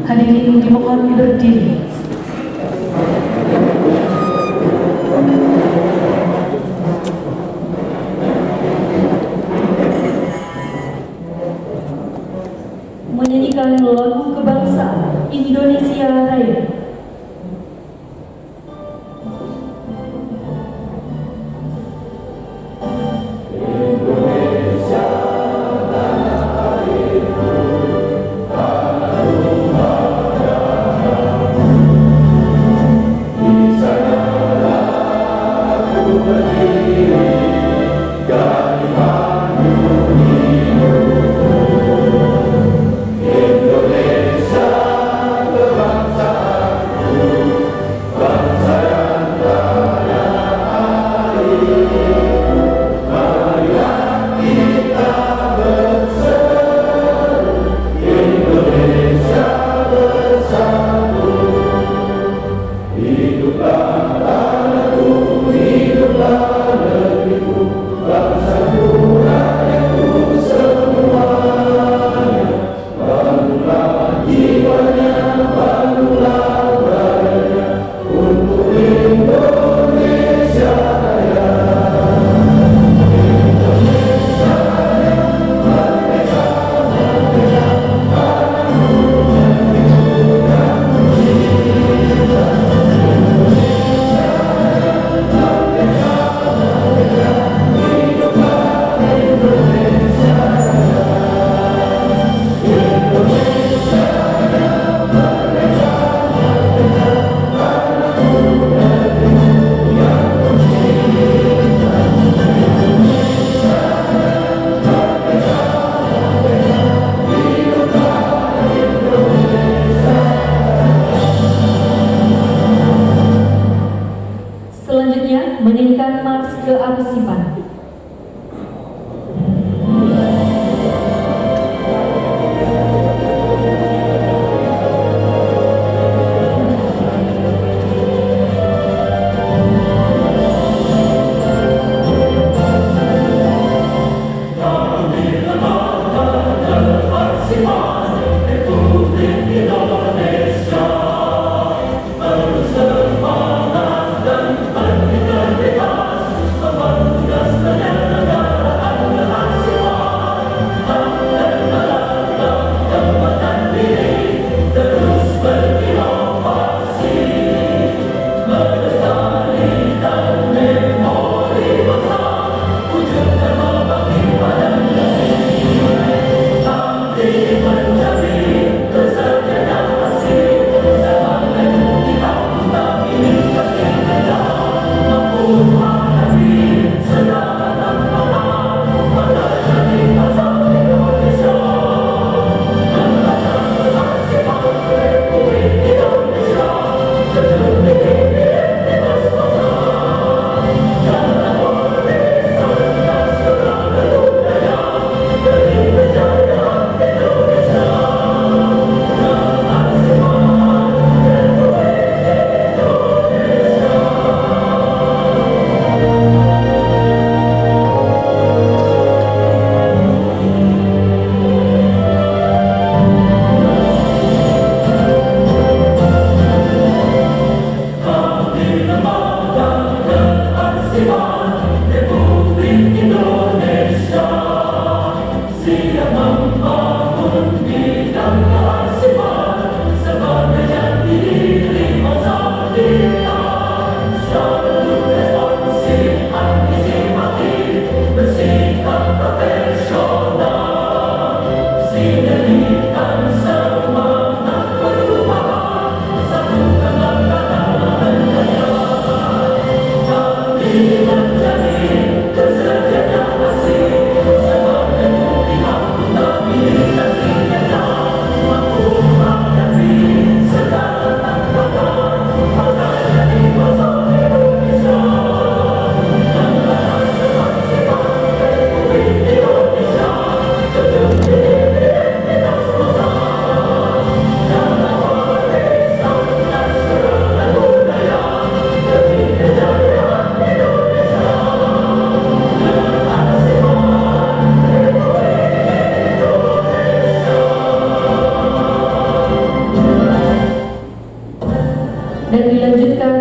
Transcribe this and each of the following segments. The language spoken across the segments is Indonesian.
Hadirin dimohon berdiri. Menyanyikan lagu kebangsaan Indonesia Raya. Indonesia, kebangsaan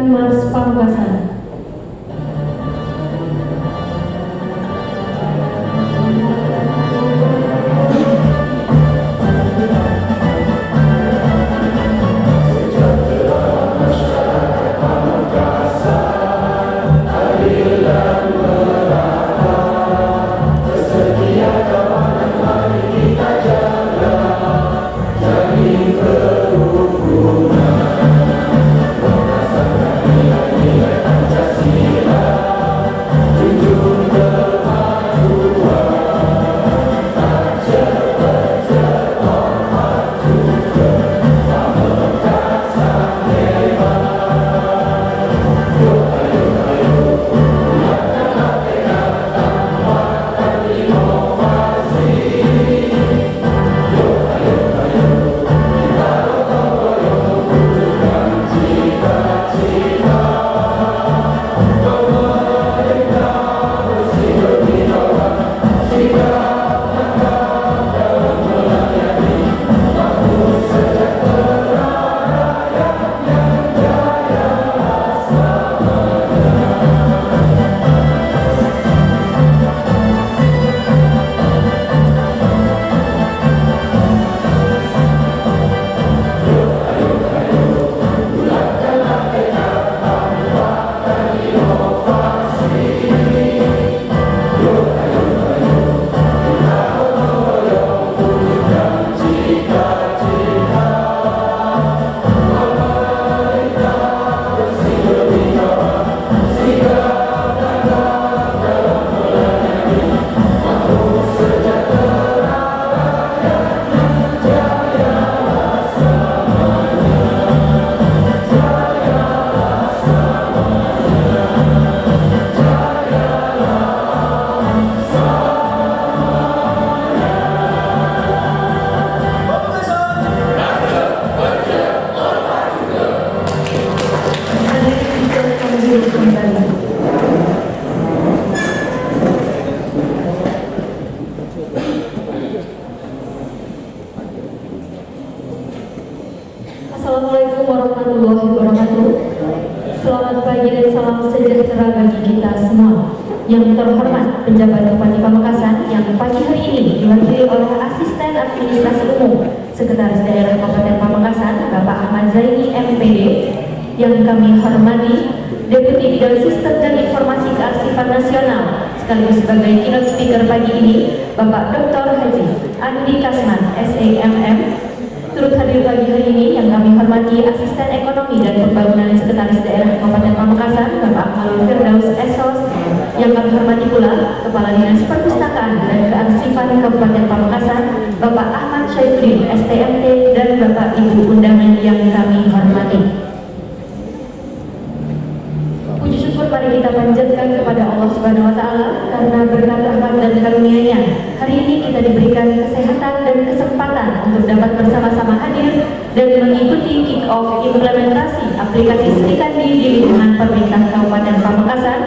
menyanyikan Mars Pamekasan. Assalamualaikum warahmatullahi wabarakatuh. Selamat pagi dan salam sejahtera bagi kita semua. Yang terhormat penjabat Bupati Pamekasan yang pagi hari ini diwakili oleh Asisten Administrasi Umum Sekretaris Daerah Kabupaten Pamekasan Bapak Ahmad Zaini MPD. Yang kami hormati Deputi Bidang Sistem dan Informasi Kearsipan Nasional sekaligus sebagai keynote speaker pagi ini Bapak Dr. Haji Andi Kasman SEMM. Turut hadir pagi hari ini yang kami hormati Asisten Ekonomi dan Pembangunan Sekretaris Daerah Kabupaten Pamekasan Bapak Akmalul Firdaus SOS. Yang kami hormati pula Kepala Dinas Perpustakaan dan Kearsipan Kabupaten Pamekasan Bapak Ahmad Syaifudin STMT dan Bapak Ibu undangan yang kami hormati. Puji syukur mari kita panjatkan kepada Allah Subhanahu wa taala karena berkat rahmat dan karunia-Nya hari ini kita diberikan kesehatan dan kesempatan untuk dapat bersama-sama hadir dan mengikuti kick-off implementasi aplikasi Srikandi di lingkungan pemerintah Kabupaten Pamekasan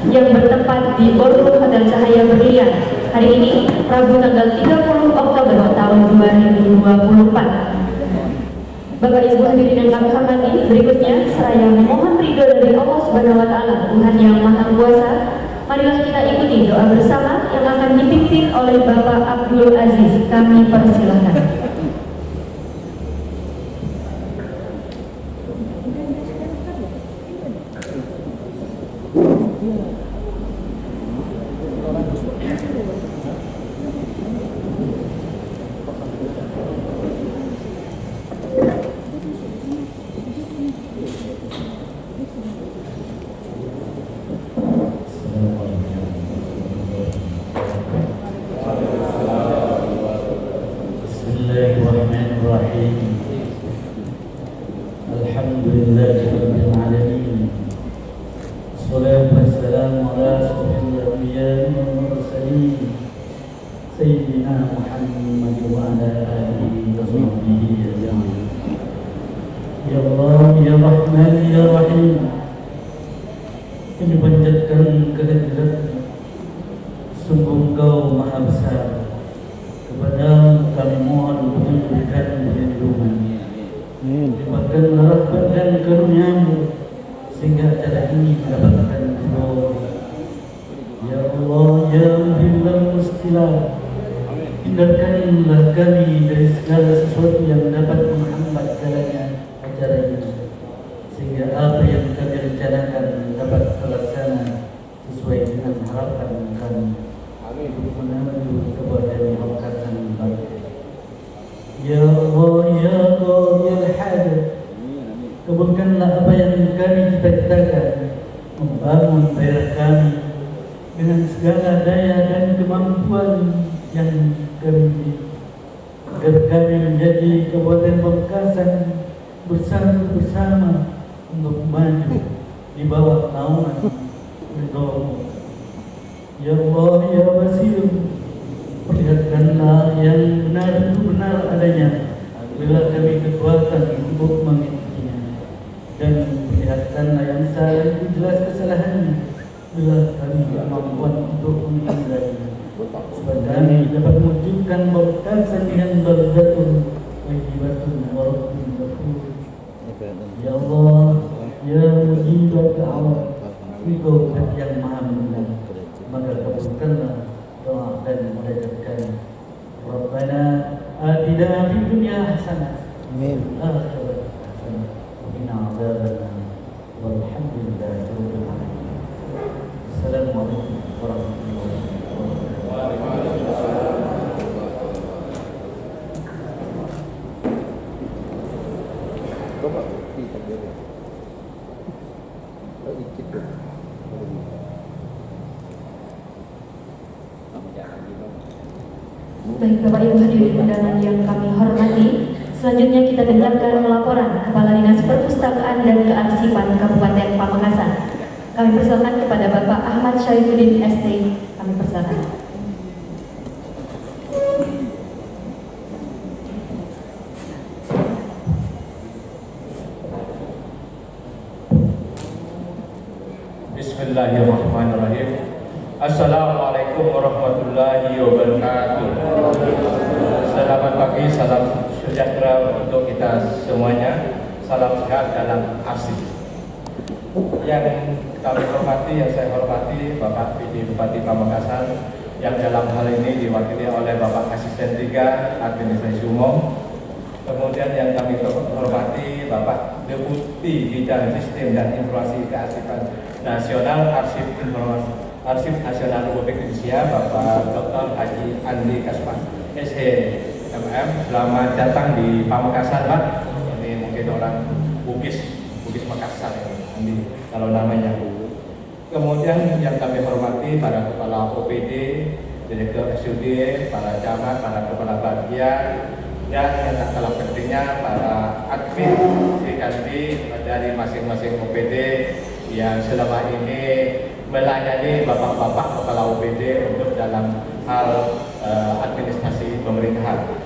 yang bertempat di Ballroom Hotel Cahaya Berlian hari ini Rabu tanggal 30 Oktober tahun 2024. Bapak Ibu hadirin yang kami hormati, berikutnya saya memohon ridho dari Allah Subhanahu wa taala, Tuhan yang Maha Kuasa. Marilah kita ikuti doa bersama yang akan dipimpin oleh Bapak Abdul Aziz. Kami persilahkan. sehingga acara ini mendapatkan ridho. Ya Allah, ya Muhibbil Mustilah, hindarkanlah kami dari segala sesuatu yang dapat menghambat jalannya acara ini, sehingga apa yang kami rencanakan dapat terlaksana sesuai dengan harapan kami. Amin. Menuju kepada Pamekasan Banten. Ya Allah, ya Qadiyal Hajat, kabulkanlah apa yang kami cita-citakan, membangun daerah kami dengan segala daya dan kemampuan yang kami miliki, agar kami menjadi Kabupaten Pamekasan bersama untuk maju di bawah naungan ridho-Mu. Ya Allah, ya Basir, perlihatkanlah yang benar itu benar adanya, bila kami kekuatan untuk mengikutinya, dan perlihatkanlah yang salah itu jelas kesalahannya, bila kami kemampuan untuk menghindarinya, supaya kami dapat mewujudkan Pamekasan yang baldatun wajibbatun warabbun ghafur. Ya Allah, ya Mujibad da'wat, Engkau yang Maha mendengar, maka kabulkanlah doa dan munajat kami. Rabbana atina fid dunya hasanah, amin, akhirat hasanah, wa qina adzabannar. Walhamdulillahi rabbil alamin. Assalamualaikum warahmatullahi wabarakatuh. Baik Bapak Ibu hadirin undangan yang kami hormati, selanjutnya kita dengarkan laporan Kepala Dinas Perpustakaan dan Kearsipan Kabupaten Pamekasan. Kami persilakan kepada Bapak Ahmad Syaifuddin ST. Kami persilakan. Bismillahirrahmanirrahim. Assalamualaikum warahmatullahi wabarakatuh. Selamat pagi, salam sejahtera untuk kita semuanya. Salam sehat dalam arsip. Yang kami hormati, yang saya hormati Bapak PD Bupati Pamekasan, yang dalam hal ini diwakili oleh Bapak Asisten 3 Administrasi Umum. Kemudian yang kami hormati Bapak Deputi Bidang Sistem dan Informasi Kearsipan Nasional Arsip Nasional Republik Indonesia, Bapak Dr. Haji Andi Kasman SHMM. Selamat datang di Pamekasan, Pak. Ini mungkin orang Bugis Makassar ya, Andi kalau namanya. Kemudian yang kami hormati para kepala OPD, direktur SUD, para camat, para kepala bagian, dan yang tak kalah pentingnya para admin Srikandi dari masing-masing OPD yang selama ini melayani bapak-bapak kepala OPD untuk dalam hal administrasi pemerintahan.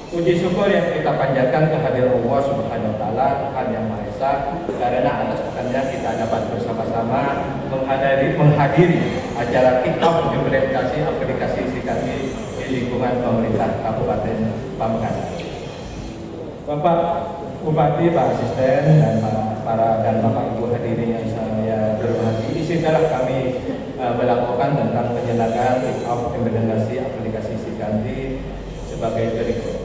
Puji syukur yang kita panjatkan kehadiran Allah Subhanahu wa Ta'ala, Tuhan Yang Maha Esa, karena atas berkatnya kita dapat bersama-sama menghadiri acara kick-off implementasi aplikasi Srikandi di lingkungan pemerintah Kabupaten Pamekasan. Bapak Bupati, Pak Asisten, dan Bapak Ibu hadirin yang saya hormati, izinkanlah kami melakukan tentang penyelenggaraan kick-off implementasi aplikasi Srikandi sebagai berikut.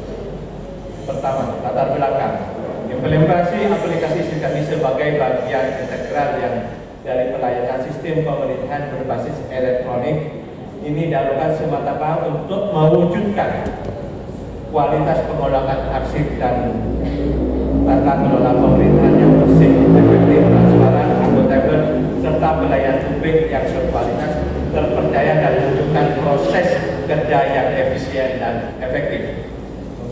Pertama, latar belakang. Implementasi aplikasi Srikandi sebagai bagian integral yang dari pelayanan sistem pemerintahan berbasis elektronik ini dilakukan semata-mata untuk mewujudkan kualitas pengelolaan arsip dan tata kelola pemerintahan yang bersih, efektif, transparan, akuntabel, serta pelayanan publik yang berkualitas, terpercaya dan menunjukkan proses kerja yang efisien dan efektif.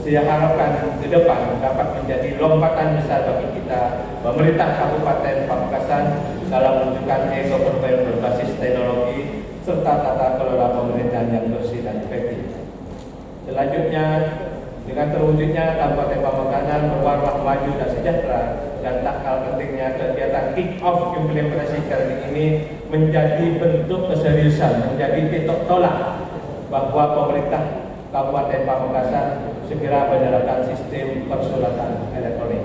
Saya harapkan ke depan dapat menjadi lompatan besar bagi kita, pemerintah Kabupaten Pamekasan, dalam menunjukkan e-government berbasis teknologi serta tata kelola pemerintahan yang bersih dan efektif. Selanjutnya, dengan terwujudnya Kabupaten Pamekasan berwarna maju dan sejahtera, dan tak kalah pentingnya kegiatan kick-off implementasi kali ini menjadi bentuk keseriusan, menjadi titik tolak bahwa pemerintah Kabupaten Pamekasan segera menerapkan sistem persulatan elektronik.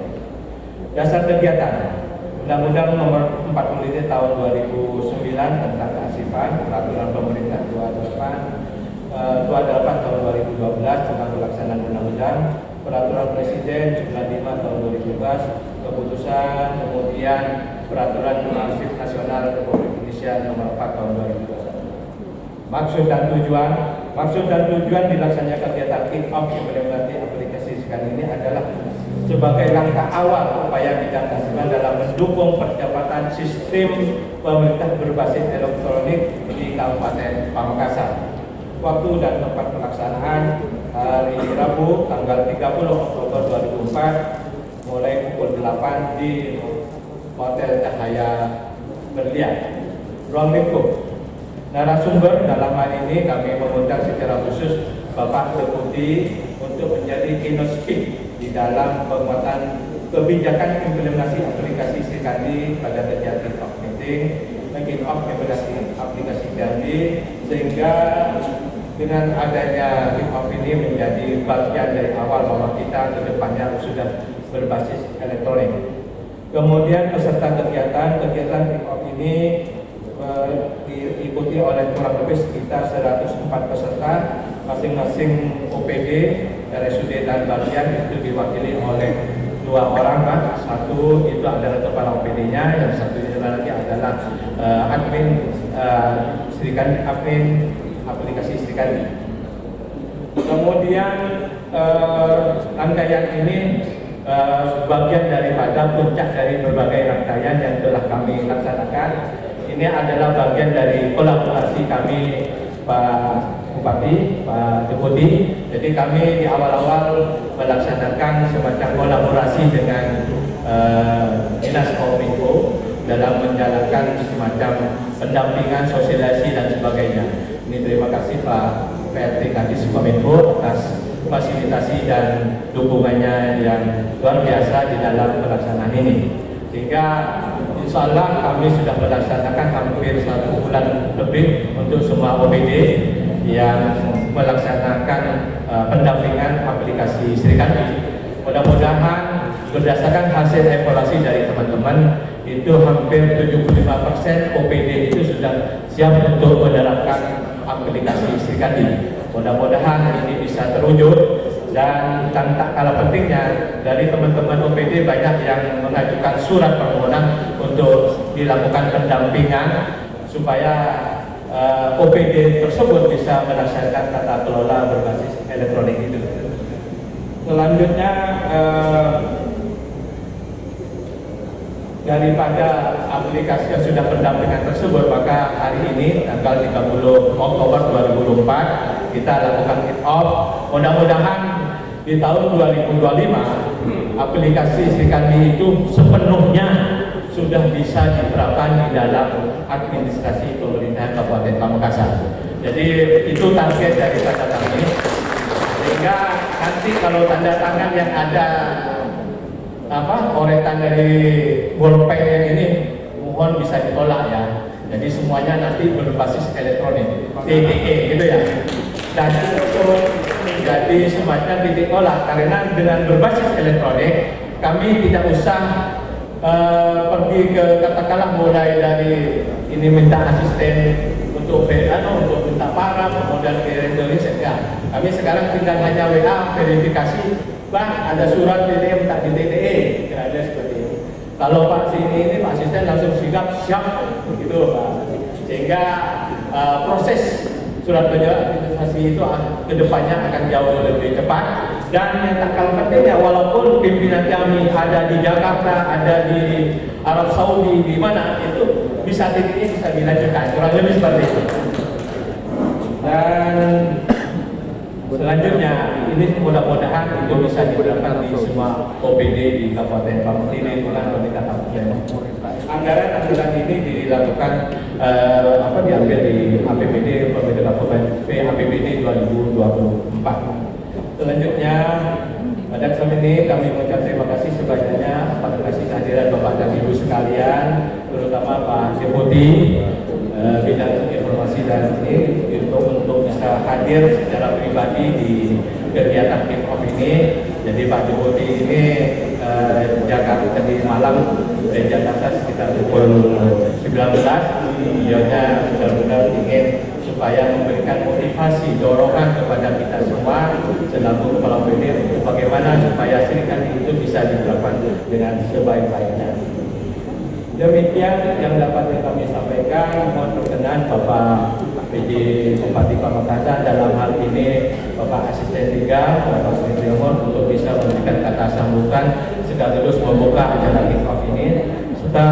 Dasar kegiatan Undang-Undang Nomor 45 Tahun 2009 tentang kearsipan, Peraturan Pemerintah 28 Tahun 2012 tentang pelaksanaan undang-undang, Peraturan Presiden Jumlah 5 Tahun 2012, keputusan, kemudian Peraturan Arsip Nasional Republik Indonesia Nomor 4 Tahun 2021. Maksud dan tujuan dilaksanakan kegiatan kick-off implementasi aplikasi SIKAN ini adalah sebagai langkah awal upaya bidang kearsipan dalam mendukung percepatan sistem pemerintah berbasis elektronik di Kabupaten Pamekasan. Waktu dan tempat pelaksanaan hari Rabu tanggal 30 Oktober 2004 mulai pukul 8 di Hotel Cahaya Berlian, Ruang Lingkup. Narasumber dalam hal ini kami mengundang secara khusus Bapak Deputi untuk menjadi keynote speaker di dalam penguatan kebijakan implementasi aplikasi SIKANDI pada kegiatan kick-off meeting, kick-off implementasi aplikasi SIKANDI, sehingga dengan adanya kick-off ini menjadi bagian dari awal bahwa kita ke depannya sudah berbasis elektronik. Kemudian peserta kegiatan kick-off ini diikuti oleh kurang lebih sekitar 104 peserta, masing-masing OPD, RSUD dan bagian itu diwakili oleh 2 orang, Pak. Satu itu adalah kepala OPD-nya, yang satunya lagi adalah admin admin aplikasi SIKANDI. Kemudian rangkaian ini bagian daripada puncak dari berbagai rangkaian yang telah kami laksanakan. Ini adalah bagian dari kolaborasi kami, Pak Bupati, Pak Deputi. Jadi kami di awal-awal melaksanakan semacam kolaborasi dengan Dinas Kominfo dalam menjalankan semacam pendampingan, sosialisasi dan sebagainya. Ini terima kasih Pak PRT Kadis Kominfo atas fasilitasi dan dukungannya yang luar biasa di dalam pelaksanaan ini. Sehingga insya Allah kami sudah melaksanakan hampir 1 bulan lebih untuk semua OPD yang melaksanakan pendampingan aplikasi SIKANDI. Mudah-mudahan berdasarkan hasil evaluasi dari teman-teman itu hampir 75% OPD itu sudah siap untuk menerapkan aplikasi SIKANDI. Mudah-mudahan ini bisa terwujud. Dan tak kalah pentingnya, dari teman-teman OPD banyak yang mengajukan surat permohonan untuk dilakukan pendampingan supaya OPD tersebut bisa melaksanakan tata kelola berbasis elektronik itu. Selanjutnya daripada aplikasi yang sudah pendampingan tersebut, maka hari ini tanggal 30 Oktober 2024 kita lakukan kick-off. Mudah-mudahan di tahun 2025 aplikasi SIKANDI itu sepenuhnya sudah bisa diterapkan di dalam administrasi pemerintahan Kabupaten Pamekasan. Jadi itu target dari tanda kami. Sehingga nanti kalau tanda tangan yang ada koretan dari bolpen yang ini mohon bisa ditolak ya. Jadi semuanya nanti berbasis elektronik, TTE gitu ya. Dan itu menjadi semacam titik tolak karena dengan berbasis elektronik kami tidak usah pergi ke katakanlah mulai dari ini minta asisten untuk untuk minta para kemudian ke Indonesia. Kami sekarang tinggal hanya WA verifikasi, Bang ada surat TTE minta di TTE, kira-kira seperti itu. Kalau Pak ini Pak asisten langsung siap gitu Pak. Sehingga proses surat penjelasan itu kedepannya akan jauh lebih cepat. Dan yang tak kalah pentingnya, walaupun pimpinan kami ada di Jakarta, ada di Arab Saudi, di mana itu bisa titiknya bisa dilanjutkan, kurang lebih seperti itu. Dan selanjutnya ini mudah-mudahan itu bisa diterapkan di semua OPD di Kabupaten Pamekasan ini bukan pemerintah kabupaten. Anggaran ini dilakukan diambil di APBD pemerintah kabupaten APBD 2024. Selanjutnya pada kesempatan ini kami mengucapkan terima kasih sebanyaknya atas kehadiran Bapak dan Ibu sekalian, terutama Pak Deputi bidang informasi dan ini untuk bisa hadir secara pribadi di kegiatan kick-off ini. Jadi Pak Deputi ini Jakarta di malam dari Jakarta sekitar pukul 19. Beliaunya benar-benar ingin supaya memberikan motivasi, dorongan kepada kita semua selaku kepala BPD untuk bagaimana supaya serikandi itu bisa dilakukan dengan sebaik-baiknya. Demikian yang dapat kami sampaikan. Mohon berkenan Bapak PJ Bupati Pamekasan, dalam hal ini Bapak Asisten 3, Bapak Sriwiryawan, untuk bisa memberikan kata sambutan sekaligus membuka acara kick-off ini. Serta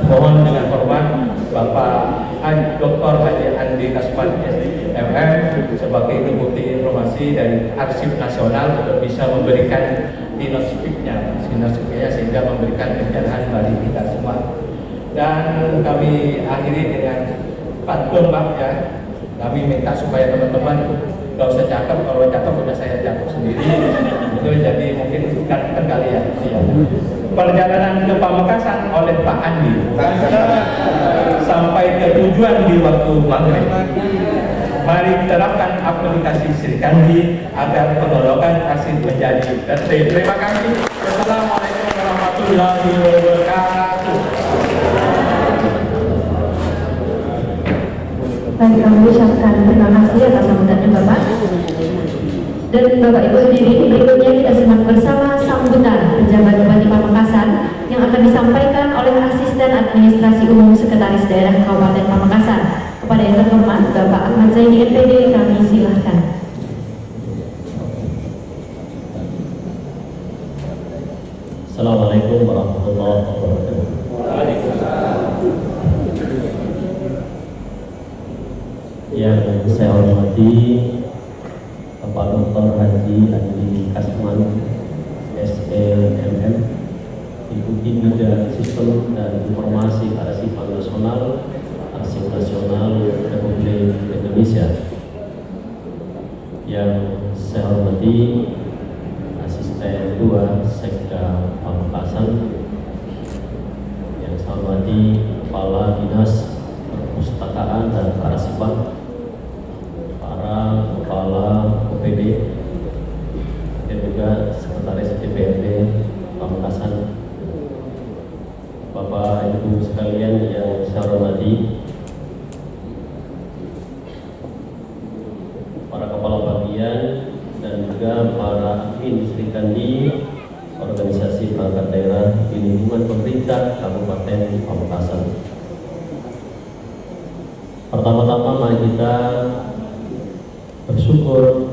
mohon dengan hormat Bapak Dr. Haji Andi Kasman MM sebagai Deputi Informasi dari Arsip Nasional untuk bisa memberikan keynote speech-nya sehingga memberikan pencerahan bagi kita semua. Dan kami akhiri dengan pantun Pak ya. Kami minta supaya teman-teman gak usah cakep, kalau cakep udah saya cakep sendiri. Itu jadi mungkin kali ya. Perjalanan ke Pamekasan oleh Pak Andi sampai ke tujuan di waktu maghrib. Mari terapkan aplikasi Serikandi agar pengelolaan hasil menjadi tertib. Terima kasih. Wassalamualaikum warahmatullahi wabarakatuh. Baik, kami ucapkan terima kasih atas sambutannya Bapak. Dan Bapak Ibu hadirin, berikutnya kita simak bersama sambutan pejabat Bupati Pamekasan yang akan disampaikan oleh Asisten Administrasi Umum Sekretaris Daerah Kabupaten Pamekasan. Kepada yang terhormat Bapak Ahmad Zaini NPD, kami silahkan. Assalamualaikum warahmatullahi wabarakatuh. Yang saya hormati Bapak Dr. Haji Andi Kasman SEMM, Deputi Bidang Sistem dan Informasi Kearsipan Nasional, Arsip Nasional Republik Indonesia. Yang saya hormati Asisten 2 Sekda Pamekasan, yang saya hormati Kepala Dinas Perpustakaan dan Kearsipan, para kepala OPD, dan juga Sekretaris DPRD Pamekasan, Bapak Ibu sekalian yang saya hormati, para kepala bagian dan juga para admin Serikandi organisasi perangkat daerah di lingkungan pemerintah Kabupaten Pamekasan. Pertama-tama mari kita bersyukur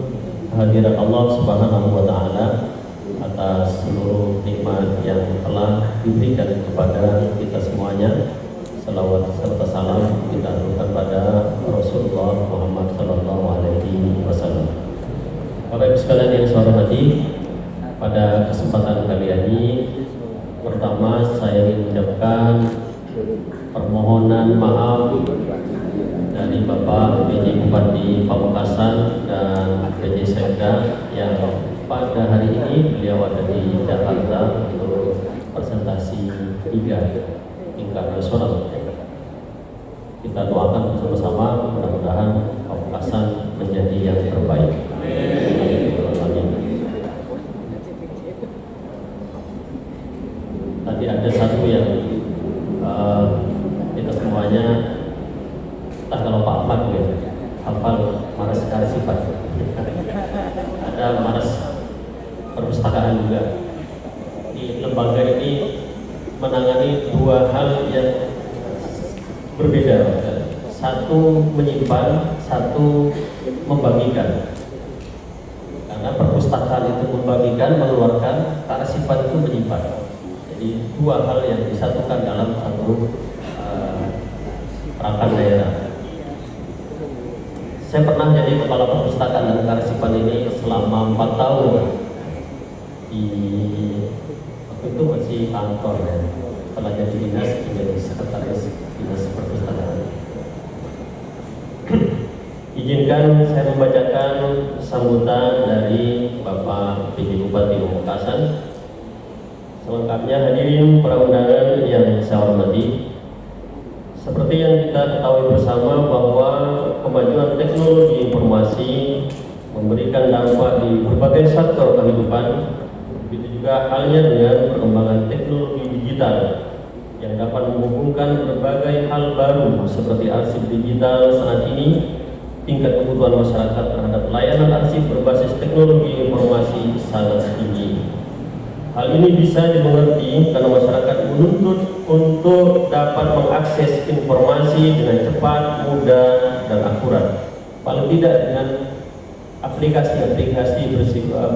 kehadiran Allah Subhanahu wa Ta'ala atas seluruh nikmat yang telah diberikan kepada kita semuanya. Salawat serta salam kita aturkan pada Rasulullah Muhammad Sallallahu Alaihi Wasallam. Bapak Ibu sekalian yang saya hormati, pada kesempatan kali ini, pertama saya ingin mengucapkan permohonan maaf dari Bapak PJ Bupati Pamekasan dan PJ Sekda yang pada hari ini beliau ada di Jakarta untuk presentasi 3 tingkat nasional. Kita doakan bersama-sama, mudah-mudahan Pamekasan menjadi yang terbaik. Amin. Tadi ada satu yang kita semuanya, tak kalau Pak Ahmad ya, hafal Maras Kearsipan. Ada Maras Perpustakaan juga. Di lembaga ini menangani 2 hal yang berbeda. Satu menyimpan, satu membagikan. Karena perpustakaan itu membagikan, mengeluarkan, kearsipan itu menyimpan. Jadi 2 hal yang disatukan dalam satu perangkat daerah. Saya pernah jadi kepala perpustakaan dan kearsipan ini selama 4 tahun. Waktu itu masih kantor ya. Setelah jadi dinas, menjadi sekretaris dinas perpustakaan. Izinkan saya membacakan sambutan dari Bapak PJ Bupati Pamekasan. Selengkapnya hadirin para undangan yang saya hormati. Seperti yang kita ketahui bersama bahwa kemajuan teknologi informasi memberikan dampak di berbagai sektor kehidupan. Begitu juga halnya dengan perkembangan teknologi digital yang dapat menghubungkan berbagai hal baru seperti arsip digital saat ini. Tingkat kebutuhan masyarakat terhadap layanan arsip berbasis teknologi informasi sangat tinggi. Hal ini bisa dimengerti karena masyarakat menuntut untuk dapat mengakses informasi dengan cepat, mudah, dan akurat. Paling tidak dengan aplikasi-aplikasi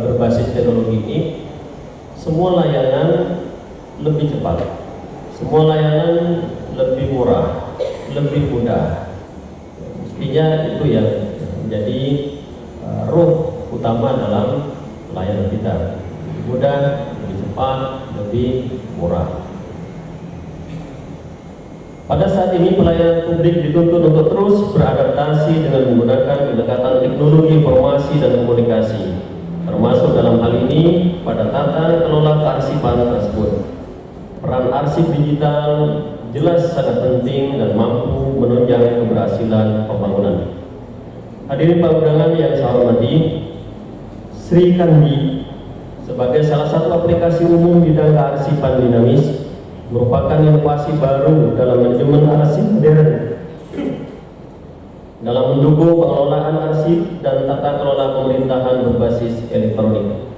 berbasis teknologi ini, semua layanan lebih cepat, semua layanan lebih murah, lebih mudah. Mestinya itu yang menjadi ruh utama dalam layanan kita. Mudah, lebih cepat, lebih murah. Pada saat ini pelayanan publik dituntut untuk terus beradaptasi dengan menggunakan pendekatan teknologi informasi dan komunikasi, termasuk dalam hal ini pada tata kelola kearsipan tersebut. Peran arsip digital jelas sangat penting dan mampu menunjang keberhasilan pembangunan. Hadirin para undangan yang saya hormati, Sri Kandi sebagai salah satu aplikasi umum bidang kearsipan dinamis merupakan inovasi baru dalam manajemen arsip modern dalam mendukung pengelolaan arsip dan tata kelola pemerintahan berbasis elektronik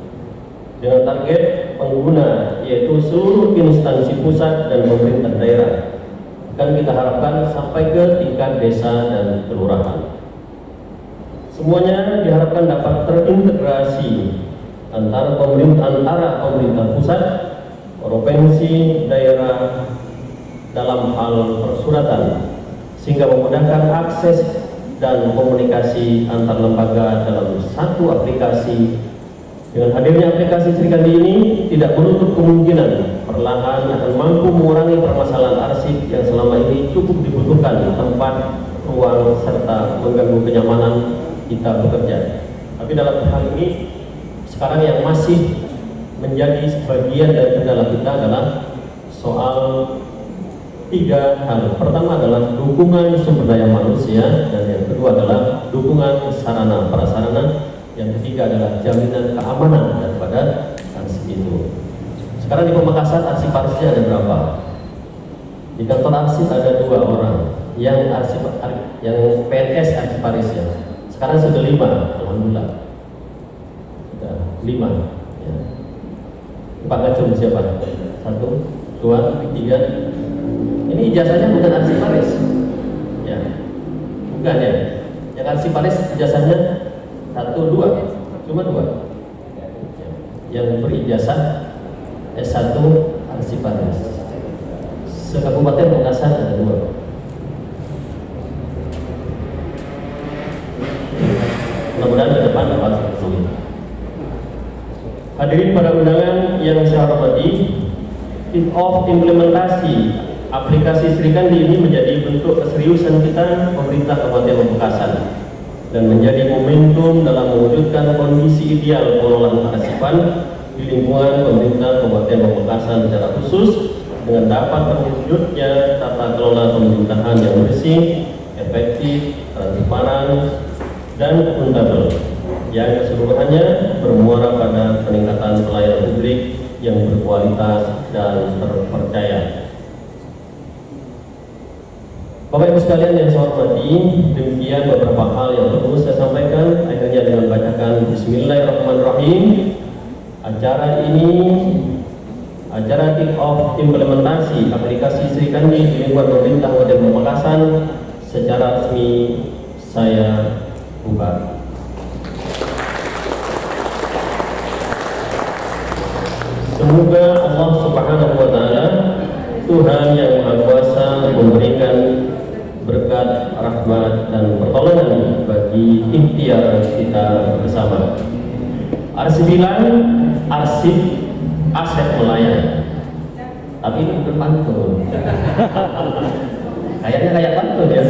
dengan target pengguna yaitu seluruh instansi pusat dan pemerintah daerah. Akan kita harapkan sampai ke tingkat desa dan kelurahan. Semuanya diharapkan dapat terintegrasi antara pemerintah pusat, provinsi, daerah dalam hal persuratan, sehingga memudahkan akses dan komunikasi antar lembaga dalam satu aplikasi. Dengan hadirnya aplikasi Sri Kandi ini tidak menutup kemungkinan perlahan akan mampu mengurangi permasalahan arsip yang selama ini cukup dibutuhkan di tempat, ruang, serta mengganggu kenyamanan kita bekerja. Tapi dalam hal ini sekarang yang masih menjadi sebagian dari kendala kita adalah soal 3 hal. Pertama adalah dukungan sumber daya manusia, dan yang kedua adalah dukungan sarana prasarana. Yang ketiga adalah jaminan keamanan daripada arsip itu. Sekarang di Pamekasan arsip-arsipnya ada berapa? Di kantor arsip ada 2 orang yang PNS arsiparis ya. Sekarang sudah 5, alhamdulillah. Sudah 5. Ya. Pak Gacung siapa? 1, 2, 3. Ini ijazahnya bukan arsiparis. Ya. Bukan ya. Yang arsiparis ijazahnya 1, 2, cuma 2 yang berijazah S1 arsiparis. Sekabupaten Pamekasan ada 2. Mudah-mudahan ke depan dapat terpenuhi. Hadirin para undangan yang saya hormati, kick-off implementasi aplikasi Sri Kandi ini menjadi bentuk keseriusan kita pemerintah Kabupaten Pamekasan dan menjadi momentum dalam mewujudkan kondisi ideal pengelolaan kearsipan di lingkungan pemerintah Kabupaten Pamekasan secara khusus, dengan dapat terwujudnya tata kelola pemerintahan yang bersih, efektif, transparan, dan akuntabel, yang keseluruhannya bermuara pada peningkatan pelayanan publik yang berkualitas dan terpercaya. Bapak Ibu sekalian yang saya hormati, demikian beberapa hal yang perlu saya sampaikan. Akhirnya dengan bacakan Bismillahirrahmanirrahim, acara kick-off implementasi aplikasi Sri Kandi di lingkungan pemerintah Kabupaten Pamekasan secara resmi saya buka. Semoga Allah Subhanahu wa Ta'ala, Tuhan yang Maha Kuasa, memberikan berkat, rahmat, dan pertolongan bagi ikhtiar kita bersama. Arsip bilang, arsip aset pelayan. Tapi ini bukan pantun. Kayaknya kayak pantun ya.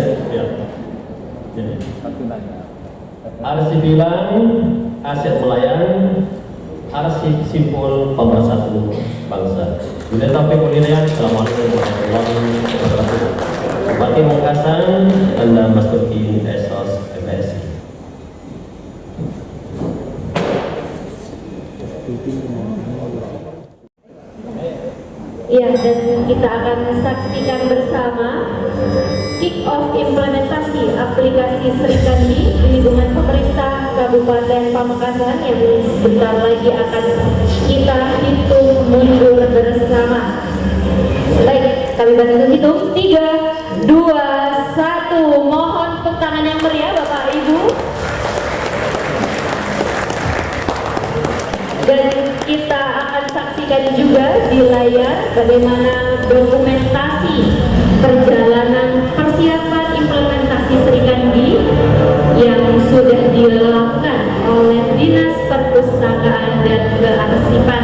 Arsip bilang, aset pelayan, arsip simpul pemersatu bangsa. Bila taufiq wal hidayah. Assalamualaikum warahmatullahi wabarakatuh. Bupati Pamekasan, Anda Mas Turki Esos MPSI. Ya, dan kita akan saksikan bersama kick off implementasi aplikasi Serikandi di lingkungan pemerintah Kabupaten Pamekasan yang sebentar lagi akan kita hitung mundur bersama. Baik, kami bantu hitung 3, 2, 1. Mohon tepuk tangan yang meriah Bapak Ibu. Dan kita akan saksikan juga di layar bagaimana dokumentasi perjalanan persiapan implementasi Serikandi yang sudah dilakukan oleh Dinas Perpustakaan dan Kearsipan.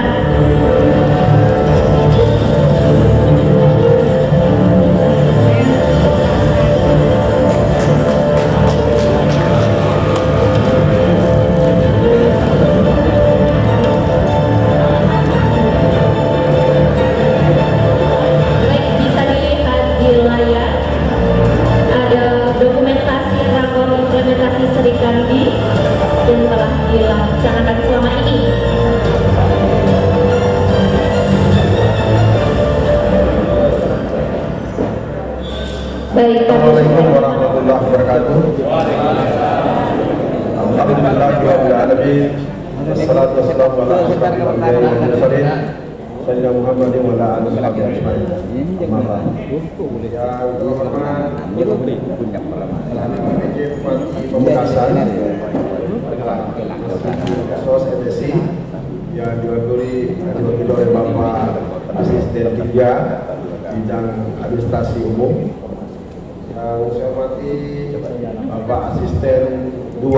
Assalamualaikum warahmatullahi wabarakatuh. Alhamdulillahirabbil alamin. Wassalatu wassalamu ala asyrofil anbiya'i wal mursalin sayyidina Muhammadin wa ala alihi ajma'in. Yang terhormat Pamekasan Sos MSI yang diwakili oleh Bapak Asisten 3 bidang administrasi umum. Yang saya hormati Bapak Asisten 2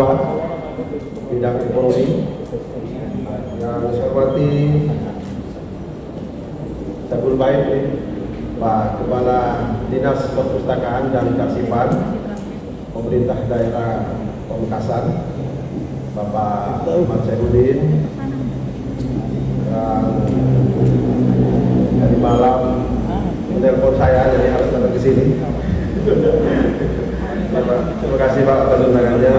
bidang ekonomi. Yang saya hormati Sabul Baik Pak Kepala Dinas Perpustakaan dan Kearsipan Pemerintah Daerah Pamekasan, Bapak Ahmad Saifuddin, yang dari malam menelpon saya jadi harus datang ke sini. Terima kasih Pak atas undangannya.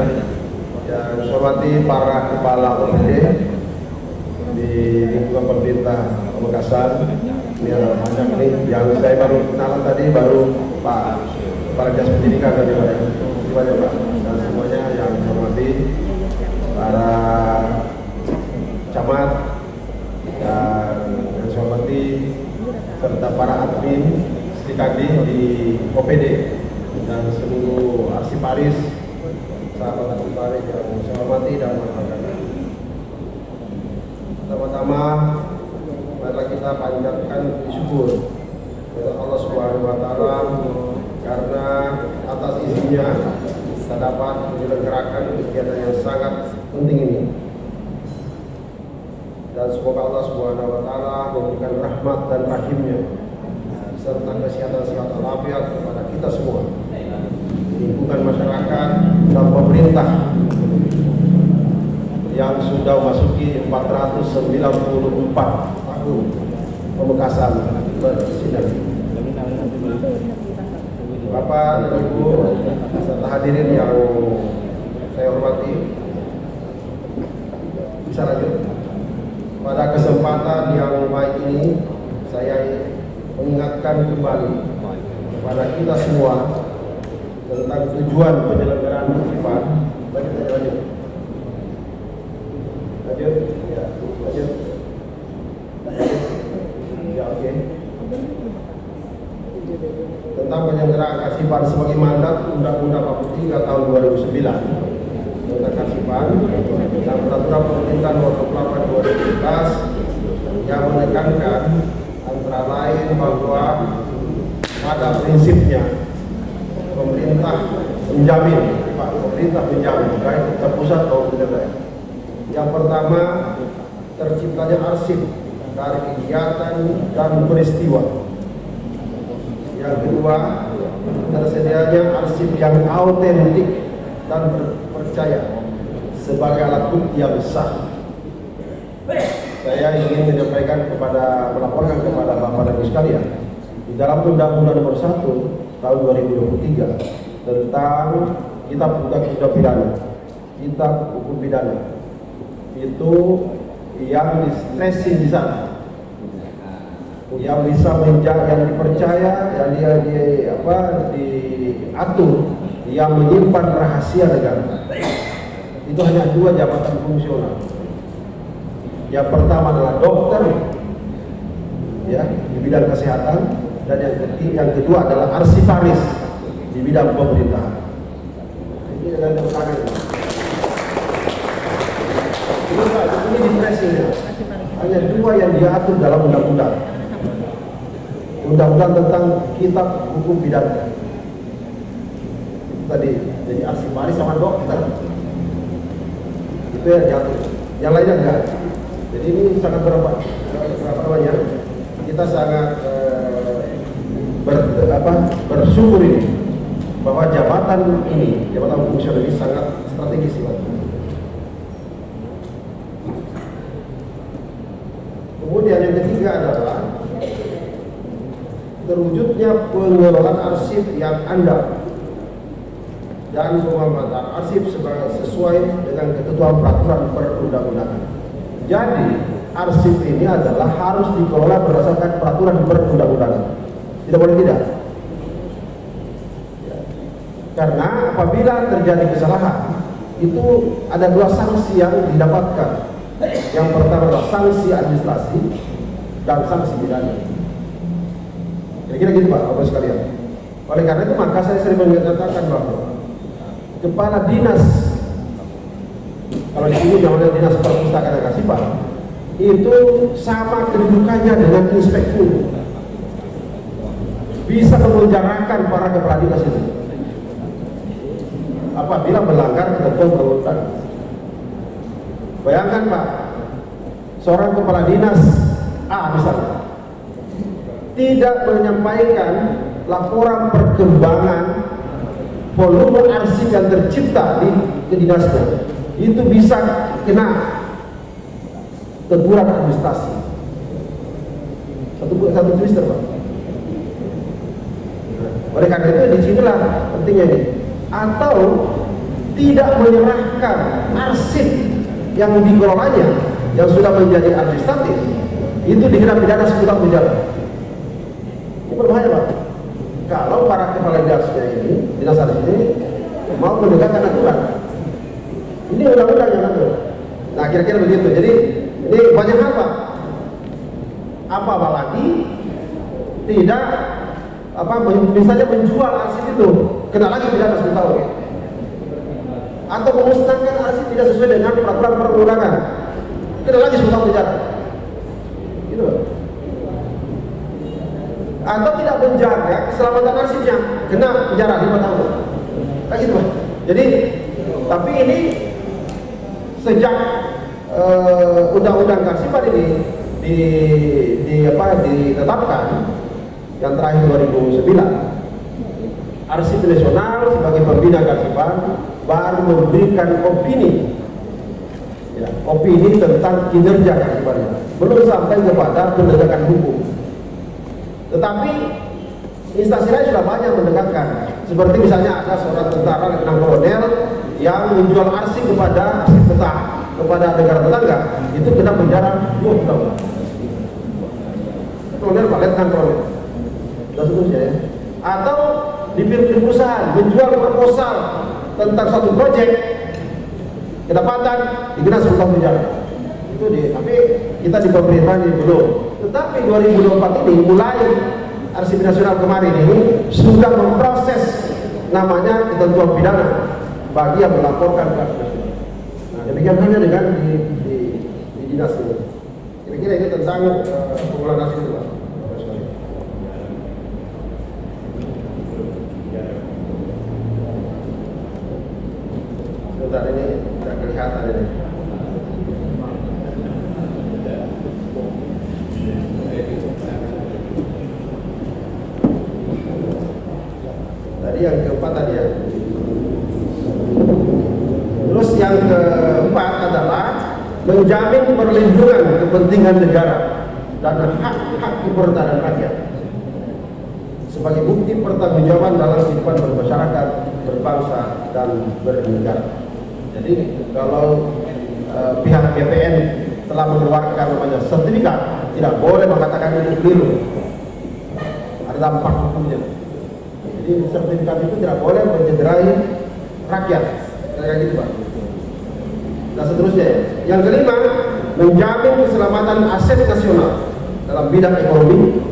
Yang saya hormati para kepala OPD di lingkungan pemerintah Pamekasan. Ini adalah banyak nih yang saya baru kenalan tadi, baru Pak Kepala Dinas Pendidikan tadi Pak. Terima kasih Pak. Dan semuanya yang saya hormati para camat dan yang saya hormati serta para admin Serikandi di OPD dan seluruh arsiparis, sahabat arsiparis yang saya hormati dan menghargai. Pertama-tama, marilah kita panjatkan syukur kepada Allah Subhanahu wa Ta'ala karena atas izinnya kita dapat menyelenggarakan kegiatan yang sangat penting ini. Dan semoga Allah Subhanahu wa Ta'ala memberikan rahmat dan rahimnya serta kesehatan sehat walafiat kepada kita semua, lingkungan masyarakat dan pemerintah yang sudah memasuki 494 tahun Pamekasan bersinar. Bapak dan Ibu serta hadirin yang saya hormati, bisa lanjut. Pada kesempatan yang baik ini saya mengingatkan kembali kepada kita semua tentang tujuan penyelenggaraan festival. Lanjut. Ya, oke. Tentang penyelenggaraan Karsipan sebagai mandat Undang-Undang 43 tahun 2009 tentang Karsipan dan Peraturan Pemerintah Nomor 28/2011 yang menekankan antara lain bahwa pada prinsipnya pemerintah menjamin baik terpusat maupun daerah. Yang pertama, terciptanya arsip dari kegiatan dan peristiwa. Yang kedua, tersedianya arsip yang autentik dan terpercaya sebagai alat bukti yang sah. Saya ingin melaporkan kepada Bapak dan Ibu sekalian, di dalam Undang-Undang Nomor 1 Tahun 2023 tentang Kitab Hukum Pidana itu yang distressing di sana yang bisa yang dipercaya, yang diatur, yang menyimpan rahasia negara. Itu hanya 2 jabatan fungsional. Yang pertama adalah dokter, ya, di bidang kesehatan, dan yang kedua adalah arsivaris di bidang pemerintahan. Ini adalah tangan. Ini di presiden. Hanya 2 yang diatur dalam undang-undang. Undang-undang tentang kitab hukum pidana. Tadi, jadi arsivaris sama dokter. Itu yang diatur. Yang lainnya enggak. Jadi ini sangat berapa namanya? Kita sangat bersyukur ini bahwa jabatan fungsional ini sangat strategis sifatnya. Kemudian yang ketiga adalah terwujudnya pengelolaan arsip yang andal dan pemanfaatan arsip sesuai dengan ketentuan peraturan perundang-undangan. Jadi arsip ini adalah harus dikelola berdasarkan peraturan perundang-undangan. Tidak boleh tidak. Karena apabila terjadi kesalahan, itu ada 2 sanksi yang didapatkan. Yang pertama adalah sanksi administrasi dan sanksi pidana. Kira-kira gitu Pak, Bapak sekalian. Oleh karena itu maka saya sering mengatakan bahwa kepala dinas, kalau di sini namanya dinas perpustakaan dan kearsipan, itu sama kedudukannya dengan inspektur. Bisa memenjarakan para kepala dinas itu apabila melanggar ketentuan perundang-undangan. Bayangkan Pak, seorang kepala dinas A misalnya tidak menyampaikan laporan perkembangan volume arsip yang tercipta di dinasnya, itu bisa kena teguran administrasi satu twister Pak. Oleh karena itu disinilah pentingnya ini. Atau tidak menyerahkan arsip yang dikelolanya yang sudah menjadi administratif, itu dikena pidana 10 tahun penjara. Ini berbahaya Pak. Kalau para kepala dinasnya ini, dinas arsip ini mau menegakkan aturan, ini undang-undang yang atur. Nah kira-kira begitu. Jadi ini banyak hal Pak. Apalagi tidak misalnya menjual arsip itu kena lagi pidana 10 tahun. Atau memusnahkan arsip tidak sesuai dengan peraturan perundangan, kena lagi 10 tahun penjara. Gitu. Atau tidak menjaga keselamatan arsipnya, kena penjara 5 tahun. Kayak gitu Pak. Jadi, tapi ini sejak undang-undang kearsipan ini ditetapkan yang terakhir 2009, Arsip Nasional sebagai pembina kearsipan baru memberikan opini, ya, opini tentang kinerja kearsipannya, belum sampai kepada penegakan hukum. Tetapi instansi lain sudah banyak menegakkan, seperti misalnya ada seorang tentara letnan kolonel yang menjual arsip kepada kepada negara tetangga, itu kena penjara 2 tahun. Kolonel Pak letnan kolonel. Dan seterusnya ya. Atau di perusahaan menjual proposal tentang suatu proyek, kedapatan dikena 10 tahun penjara. Itu tapi kita di pemerintahan ini belum. Tetapi 2024 ini mulai Arsip Nasional kemarin ini sudah memproses namanya ketentuan pidana bagi yang melaporkan ke Arsip Nasional. Nah demikian halnya dengan di dinas ini. Kira-kira ini tentang pengelolaan arsip itu Pak. Sebentar ini tidak kelihatan ini. Tadi yang keempat tadi ya. Terus yang keempat adalah menjamin perlindungan kepentingan negara dan hak-hak kepertahanan rakyat sebagai bukti pertanggungjawaban dalam kehidupan bermasyarakat, berbangsa dan bernegara. Jadi kalau pihak BPN telah mengeluarkan namanya sertifikat tidak boleh mengatakan itu keliru. Ada dampak hukumnya. Jadi sertifikat itu tidak boleh mencederai rakyat. Kayak gitu Pak. Dan seterusnya. Yang kelima, menjamin keselamatan aset nasional dalam bidang ekonomi,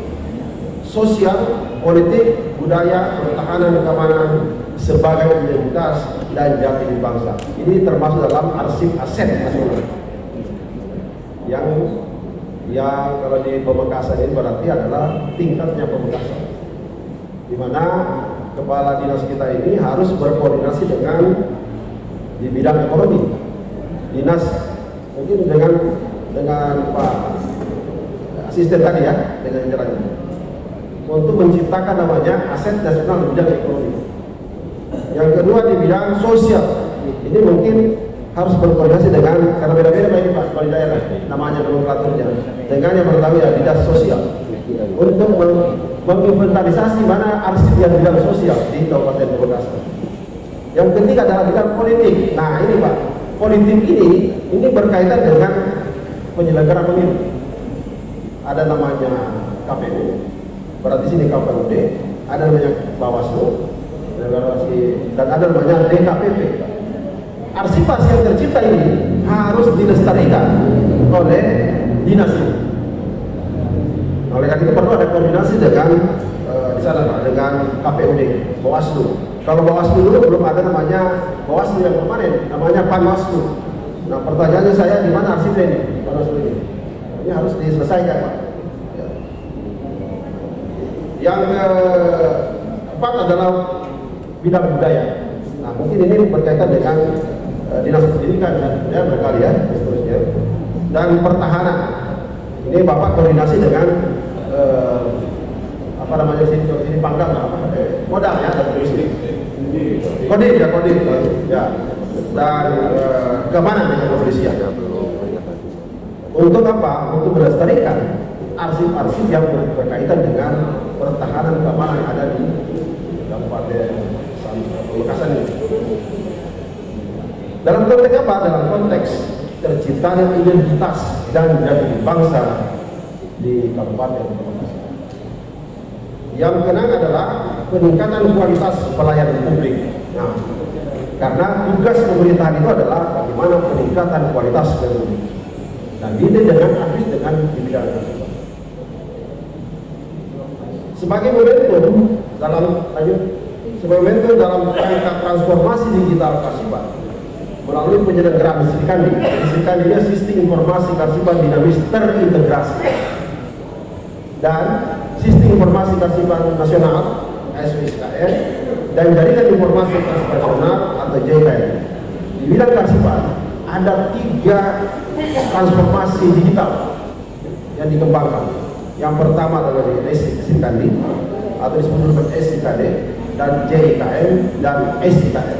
sosial, politik, budaya, pertahanan dan keamanan sebagai identitas dan jati diri bangsa. Ini termasuk dalam arsip aset nasional. Yang kalau di Pamekasan ini berarti adalah tingkatnya Pamekasan, di mana kepala dinas kita ini harus berkoordinasi dengan di bidang ekonomi, dinas mungkin dengan Pak asisten tadi ya, dengan jalannya untuk menciptakan namanya aset nasional di bidang ekonomi. Yang kedua di bidang sosial, ini mungkin harus berkoordinasi dengan, karena beda-beda ini Pak, kalau di daerah namanya nomenklaturnya, dengan yang pertama ya dinas sosial untuk menginventarisasi mana arsip yang bidang sosial di Kabupaten Pamekasan. Yang ketiga adalah bidang politik. Nah ini Pak, politik ini berkaitan dengan penyelenggara pemilu. Ada namanya KPU, berarti sini KPUD, ada namanya Bawaslu, dan ada namanya DKPP. Arsip yang tercipta ini harus dilestarikan oleh dinas ini. Oleh karena itu perlu ada koordinasi dengan di sana Pak, dengan KPUD, Bawaslu. Kalau Bawaslu dulu belum ada namanya Bawaslu yang permanen, namanya Panwaslu. Nah pertanyaannya saya, di mana arsipnya ini? Panwaslu ini. Ini harus diselesaikan Pak. Ya. Yang keempat adalah bidang budaya. Nah mungkin ini berkaitan dengan dinas pendidikan ya berkali ya, seterusnya. Dan pertahanan. Ini Bapak koordinasi dengan apa namanya sini Pangdam Kodam ya, Kodim ya, dan keamanan dengan kepolisian. Untuk apa? Untuk melestarikan arsip-arsip yang berkaitan dengan pertahanan keamanan yang ada di Kabupaten Pamekasan ini. Dalam konteks apa? Dalam konteks terciptanya identitas dan jati bangsa di Kabupaten Pamekasan. Yang keenam adalah peningkatan kualitas pelayanan publik. Nah, karena tugas pemerintahan itu adalah bagaimana peningkatan kualitas publik. Dan ini dengan habis dengan di bidang tersebut. Sebagai momentum dalam rangka transformasi digital Karsipan melalui penyelenggaraan Srikandi. Srikandi ini sistem informasi Karsipan dinamis terintegrasi dan sistem informasi Karsipan nasional (SIKN) dan jaringan informasi Karsipan nasional atau JKN. Di bidang Karsipan ada 3 transformasi digital yang dikembangkan. Yang pertama adalah di Srikandi atau disebut dengan SIKD dan JKN dan SIKN.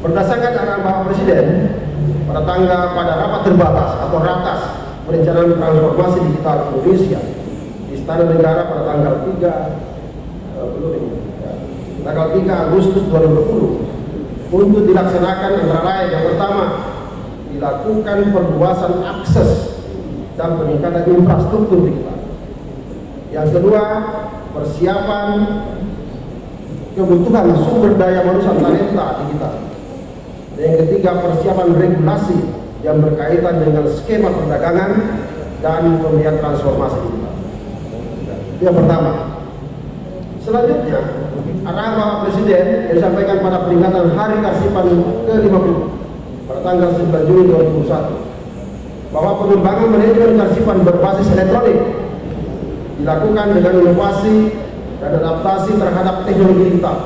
Berdasarkan arahan Bapak Presiden pada rapat terbatas atau ratas perencanaan transformasi digital Indonesia di Istana Negara pada tanggal 3 Agustus 2020 untuk dilaksanakan antara lain yang pertama dilakukan perluasan akses dan peningkatan infrastruktur digital. Yang kedua, persiapan kebutuhan sumber daya manusia talenta digital. Dan yang ketiga, persiapan regulasi yang berkaitan dengan skema perdagangan dan pembiayaan transformasi digital. Itu yang pertama. Selanjutnya, arahan Bapak Presiden yang disampaikan pada peringatan Hari Karsipan ke-50 pada tanggal 9 Juni 2021 bahwa pengembangan manajemen Karsipan berbasis elektronik dilakukan dengan inovasi dan adaptasi terhadap teknologi digital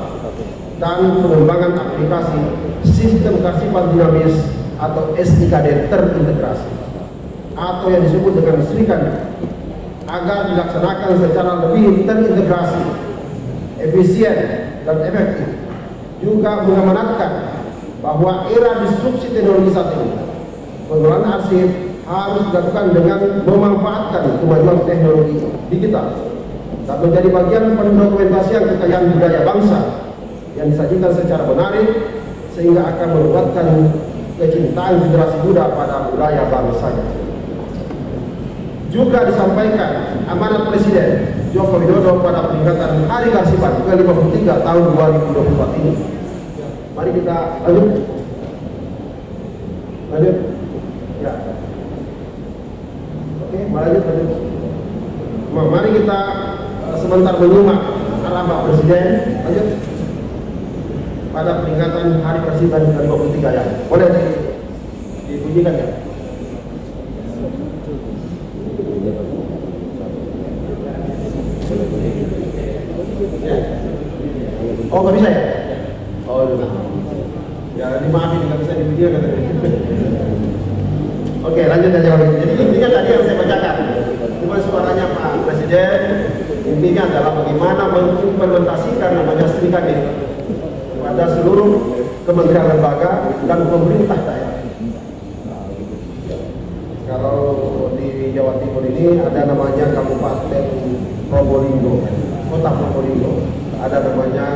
dan pengembangan aplikasi sistem Karsipan dinamis atau SIKD terintegrasi atau yang disebut dengan Srikandi agar dilaksanakan secara lebih terintegrasi, efisien dan efektif. Juga mengamanatkan bahwa era disrupsi teknologi saat ini, pengelolaan arsip harus dilakukan dengan memanfaatkan kemajuan teknologi digital dan menjadi bagian pendokumentasian kekayaan budaya bangsa yang disajikan secara menarik sehingga akan menguatkan kecintaan generasi muda pada budaya bangsanya. Juga disampaikan amanat Presiden Joko Widodo pada peringatan Hari Kearsipan ke-53 tahun 2024 ini. Mari kita lanjut. Ya. Oke, lanjut. Mari kita sebentar menyimak arahan Pak Presiden. Lanjut. Pada peringatan Hari Kearsipan ke-53 ya. Boleh dibunyikan ya? Oh, nggak bisa ya? Oh, ya dimaafin nggak bisa dibunyikan katanya. Oke, lanjut aja. Jadi intinya tadi yang saya bacakan, cuma suaranya Pak Presiden. Intinya adalah bagaimana mengimplementasikan namanya Sri Kadin pada seluruh kementerian lembaga dan pemerintah daerah. Kalau di Jawa Timur ini ada namanya Kabupaten Probolinggo, Kota Probolinggo, ada namanya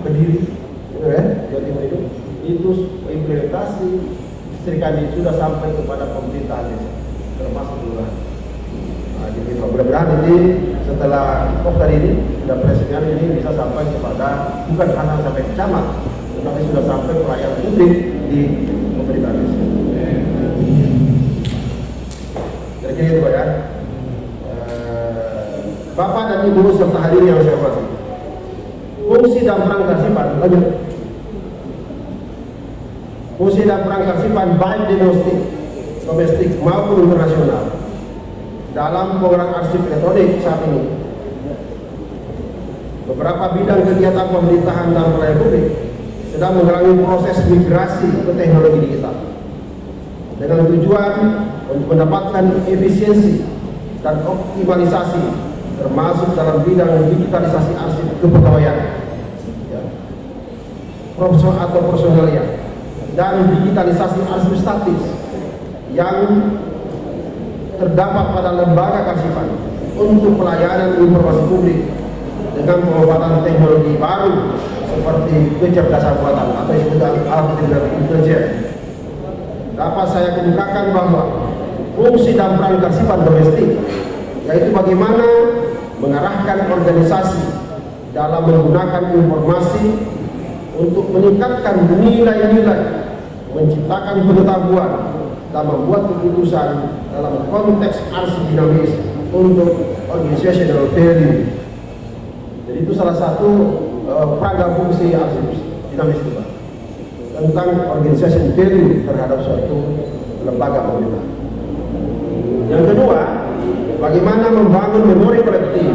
Kediri, Jawa Timur itu implementasi Sri Kadin sudah sampai kepada pemerintahan desa, termasuk lurah. Nah, jadi mudah-mudahan ini setelah hari ini sudah presiden ini bisa sampai kepada bukan hanya sampai camat, tetapi sudah sampai pelayanan publik di pemerintahan desa. Kira-kira itu ya. Bapak dan Ibu serta hadirin yang saya hormati. Fungsi dan peran Kearsipan, lanjut. Fungsi dan peran Kearsipan baik domestik maupun internasional dalam program arsip elektronik saat ini. Beberapa bidang kegiatan pemerintahan dan pelayanan publik sedang mengalami proses migrasi ke teknologi digital dengan tujuan untuk mendapatkan efisiensi dan optimalisasi, termasuk dalam bidang digitalisasi arsip kepegawaian, profesional atau personalia, dan digitalisasi arsip statis yang terdapat pada lembaga Kearsipan untuk pelayanan informasi publik dengan pengobatan teknologi baru seperti kecerdasan buatan atau istilah artificial intelligence. Dapat saya kemukakan bahwa fungsi dan peran Kearsipan domestik yaitu bagaimana mengarahkan organisasi dalam menggunakan informasi untuk meningkatkan nilai-nilai, menciptakan pengetahuan dan membuat keputusan dalam konteks arsip dinamis untuk organizational value. Jadi itu salah satu peran dan fungsi arsip dinamis itu, Pak, tentang organization value terhadap suatu lembaga pemerintah. Yang kedua, bagaimana membangun memori kolektif,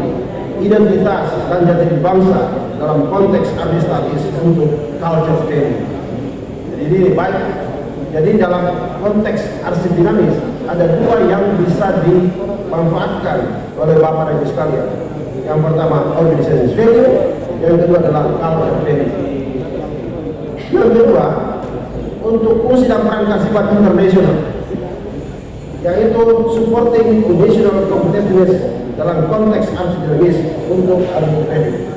identitas dan jati diri bangsa dalam konteks arsip statis untuk culture value. Jadi ini baik. Jadi dalam konteks arsip dinamis ada dua yang bisa dimanfaatkan oleh Bapak dan Ibu sekalian. Yang pertama organization value, yang kedua adalah culture value. Yang kedua untuk fungsi dan peran Kearsipan internasional, yaitu supporting national competitiveness dalam konteks arsip dinamis untuk arsip value.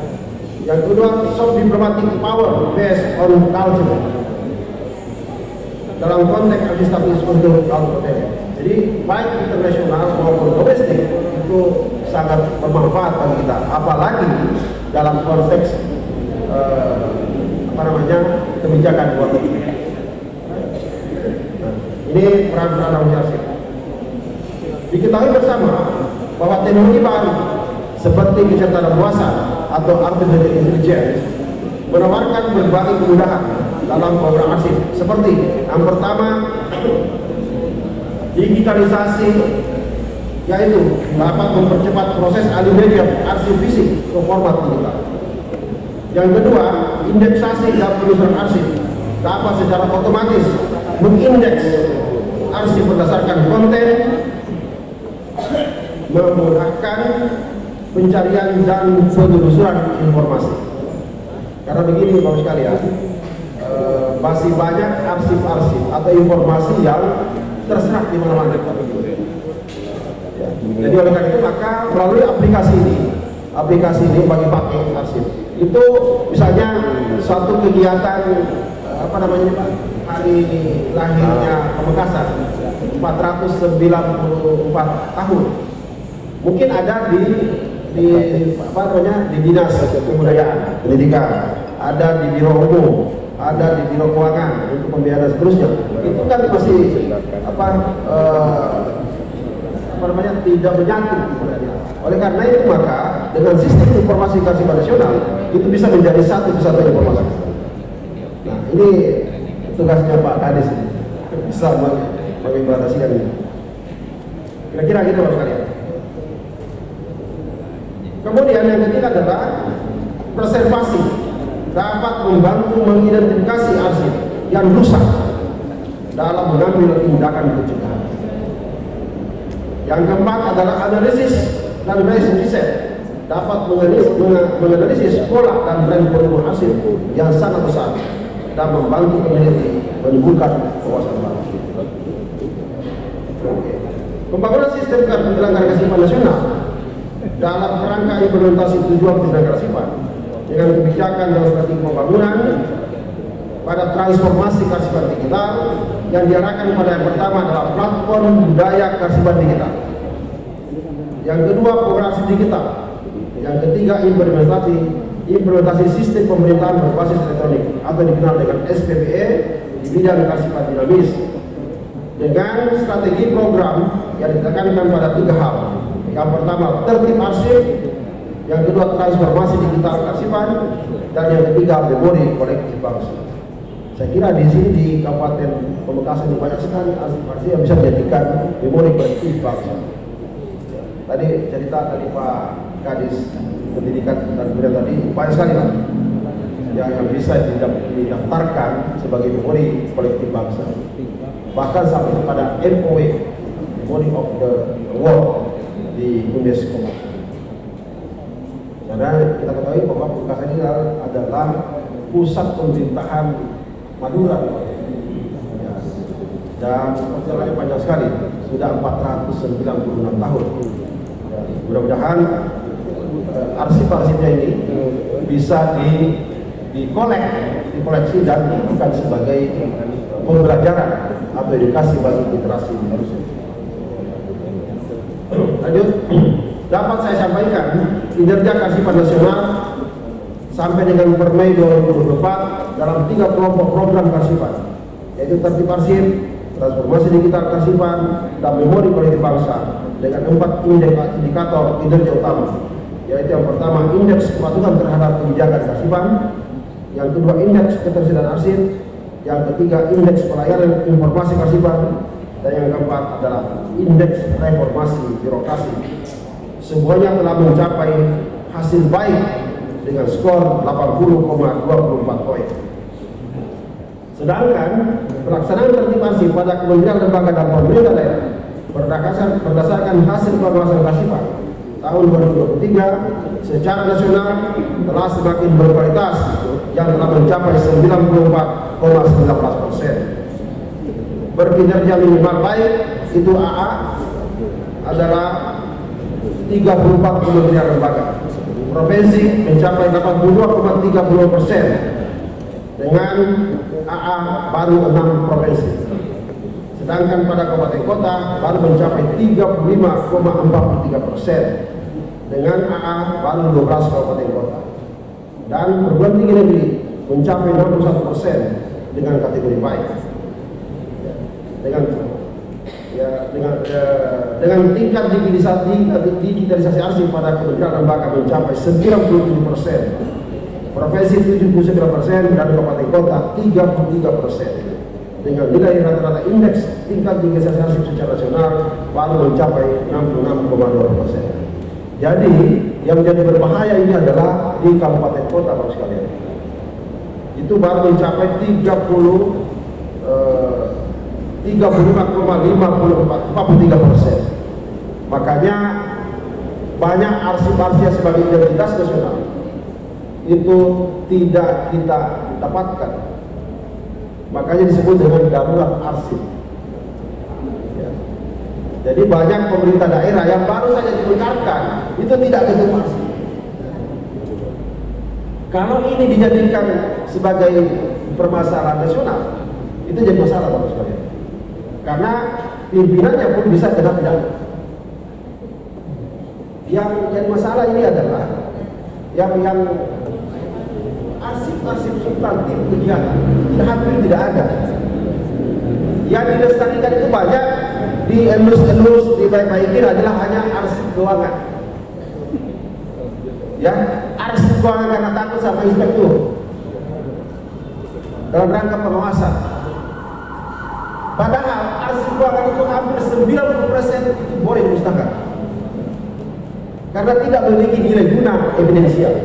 Yang kedua soft diplomatic power based on culture dalam konteks administratif untuk culture. Jadi baik internasional maupun domestik itu sangat bermanfaat bagi kita, apalagi dalam konteks kebijakan luar negeri. Nah, ini peran-peran organisasi. Diketahui bersama bahwa teknologi baru seperti kecerdasan buatan atau artificial intelligence menawarkan berbagai kemudahan dalam program arsip, seperti yang pertama digitalisasi, yaitu dapat mempercepat proses alih media arsip fisik ke format digital. Yang kedua, indeksasi dan penelusuran arsip dapat secara otomatis mengindeks arsip berdasarkan konten, memudahkan pencarian dan penelusuran informasi. Karena begini Bapak sekalian, masih banyak arsip-arsip atau informasi yang terserap di mana-mana. Ya. Jadi oleh karena itu maka melalui aplikasi ini bagi pakai arsip itu misalnya suatu kegiatan Pak, hari lahirnya Pamekasan, 494 tahun. Mungkin ada di dinas kebudayaan, pendidikan, ada di biro umum, ada di biro keuangan untuk pembiayaan dan seterusnya. Itu kan masih tidak menyatu. Oleh karena itu maka dengan sistem informasi kearsipan nasional itu bisa menjadi satu kesatuan informasi. Nah, ini tugasnya Pak Kadis bisa mengimplementasikan ini. Kira-kira gitu Pak sekalian. Kemudian yang ketiga adalah preservasi, dapat membantu mengidentifikasi arsip yang rusak dalam mengambil tindakan pencegahan. Yang keempat adalah analisis dan riset, dapat menganalisis pola dan tren volume arsip yang sangat besar dan membantu peneliti menemukan wawasan baru. Pembangunan sistem penyelenggaraan kearsipan nasional dalam kerangka implementasi tujuan penyelenggaraan kearsipan dengan kebijakan dan strategi pembangunan pada transformasi kearsipan digital yang diarahkan pada yang pertama adalah platform budaya kearsipan digital, yang kedua progresi digital, yang ketiga implementasi sistem pemerintahan berbasis elektronik atau dikenal dengan SPPE di bidang kearsipan dinamis dengan strategi program yang ditekankan pada 3 hal. Yang pertama tertib arsip, yang kedua transformasi digital kearsipan, dan yang ketiga memori kolektif bangsa. Saya kira di sini di Kabupaten Pamekasan banyak sekali arsip-arsip yang bisa dijadikan memori kolektif bangsa. Tadi cerita dari Pak Kadis Pendidikan dan Kebudayaan tadi banyak sekali Pak yang bisa didaftarkan sebagai memori kolektif bangsa. Bahkan sampai kepada MOW, Memory of the World di UNESCO. Karena kita ketahui bahwa Pamekasan ini adalah pusat pemerintahan Madura, ya. Dan perjalanannya panjang sekali, sudah 496 tahun. Ya, mudah-mudahan arsip-arsipnya ini bisa dikoleksi dan dijadikan sebagai pembelajaran atau edukasi bagi generasi manusia. Lanjut, dapat saya sampaikan kinerja kearsipan nasional sampai dengan per Mei 2024 dalam 3 kelompok program kearsipan, yaitu tertib arsip, transformasi digital kearsipan, dan memori kolektif bangsa dengan 4 indikator kinerja utama, yaitu yang pertama indeks kepatuhan terhadap kebijakan kearsipan, yang kedua indeks ketersediaan arsip, yang ketiga indeks pelayanan informasi kearsipan, dan yang keempat adalah indeks reformasi birokrasi. Semuanya telah mencapai hasil baik dengan skor 80,24 poin. Sedangkan pelaksanaan tertib arsip pada kementerian lembaga dan pemerintah daerah berdasarkan hasil pengawasan kearsipan tahun 2023 secara nasional telah semakin berkualitas yang telah mencapai 94,19%. Berkinerja minimal baik itu AA adalah 34 kementerian lembaga. Provinsi mencapai 82,30% dengan AA baru 6 provinsi. Sedangkan pada kabupaten kota baru mencapai 35,43% dengan AA baru 12 kabupaten kota. Dan perguruan tinggi negeri mencapai 61% dengan kategori baik. Dengan tingkat digitalisasi arsip pada kementerian lembaga mencapai 97%, provinsi 79% dan kabupaten kota 33%. Dengan nilai rata-rata indeks tingkat digitalisasi arsip secara nasional baru mencapai 66,2%. Jadi yang menjadi berbahaya ini adalah di kabupaten kota Bapak sekalian. Itu baru mencapai 35,43%. Makanya banyak arsip-arsip sebagai identitas nasional itu tidak kita dapatkan. Makanya disebut dengan darurat arsip. Ya. Jadi banyak pemerintah daerah yang baru saja dibekalkan itu tidak ketemu arsip. Kalau ini dijadikan sebagai permasalahan nasional, itu jadi masalah Bapak sekalian. Karena pimpinannya pun bisa kena pidana. Yang jadi masalah ini adalah yang arsip-arsip substantif kegiatan hampir tidak ada. Yang dilestarikan itu banyak, dielus-elus, dibaik-baikin adalah hanya arsip keuangan. Ya, arsip keuangan karena takut sama inspektur dalam rangka pengawasan. Padahal arsip keuangan itu hampir 90% itu boleh dimusnahkan karena tidak memiliki nilai guna evidensial,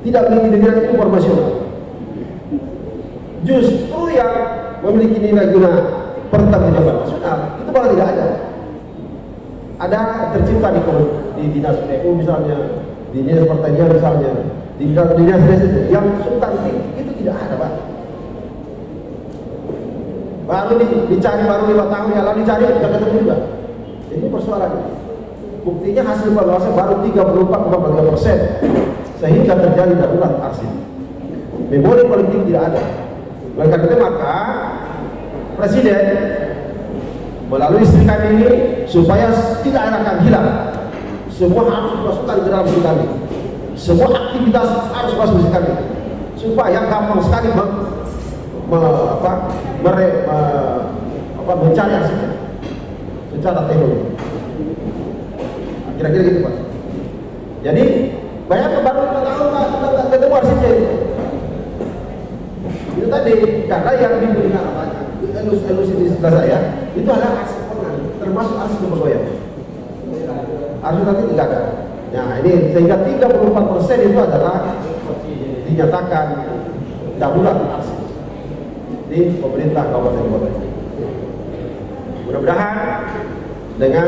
tidak memiliki nilai informasional. Justru yang memiliki nilai guna pertanggungjawaban nasional itu malah tidak ada. Ada tercipta di dinas PU misalnya, di dinas pertanian misalnya, di dinas yang substantif itu tidak ada, Pak. Baru dicari baru 5 tahun yang lalu dicari tidak ketemu juga. Ini persoalan. Buktinya hasil pengawasan baru 34,3%, sehingga terjadi darurat arsip. Memori politik tidak ada. Oleh karena itu maka Presiden melalui Serikandi ini supaya tidak akan hilang, semua harus dimasukkan ke dalam Serikandi. Semua aktivitas harus masuk Serikandi supaya gampang sekali mencari arsipnya secara teknologi. Kira-kira gitu, Pak. Jadi bayangkan baru 5 tahun nggak ketemu arsipnya itu. Itu tadi karena yang diberikan apanya elus-elus di sebelah saya itu adalah arsip pengen, termasuk arsip bergoyang. Arsip nanti tidak ada. Nah ini sehingga 34% itu adalah dinyatakan darurat arsip di pemerintah kabupaten kota. Mudah-mudahan dengan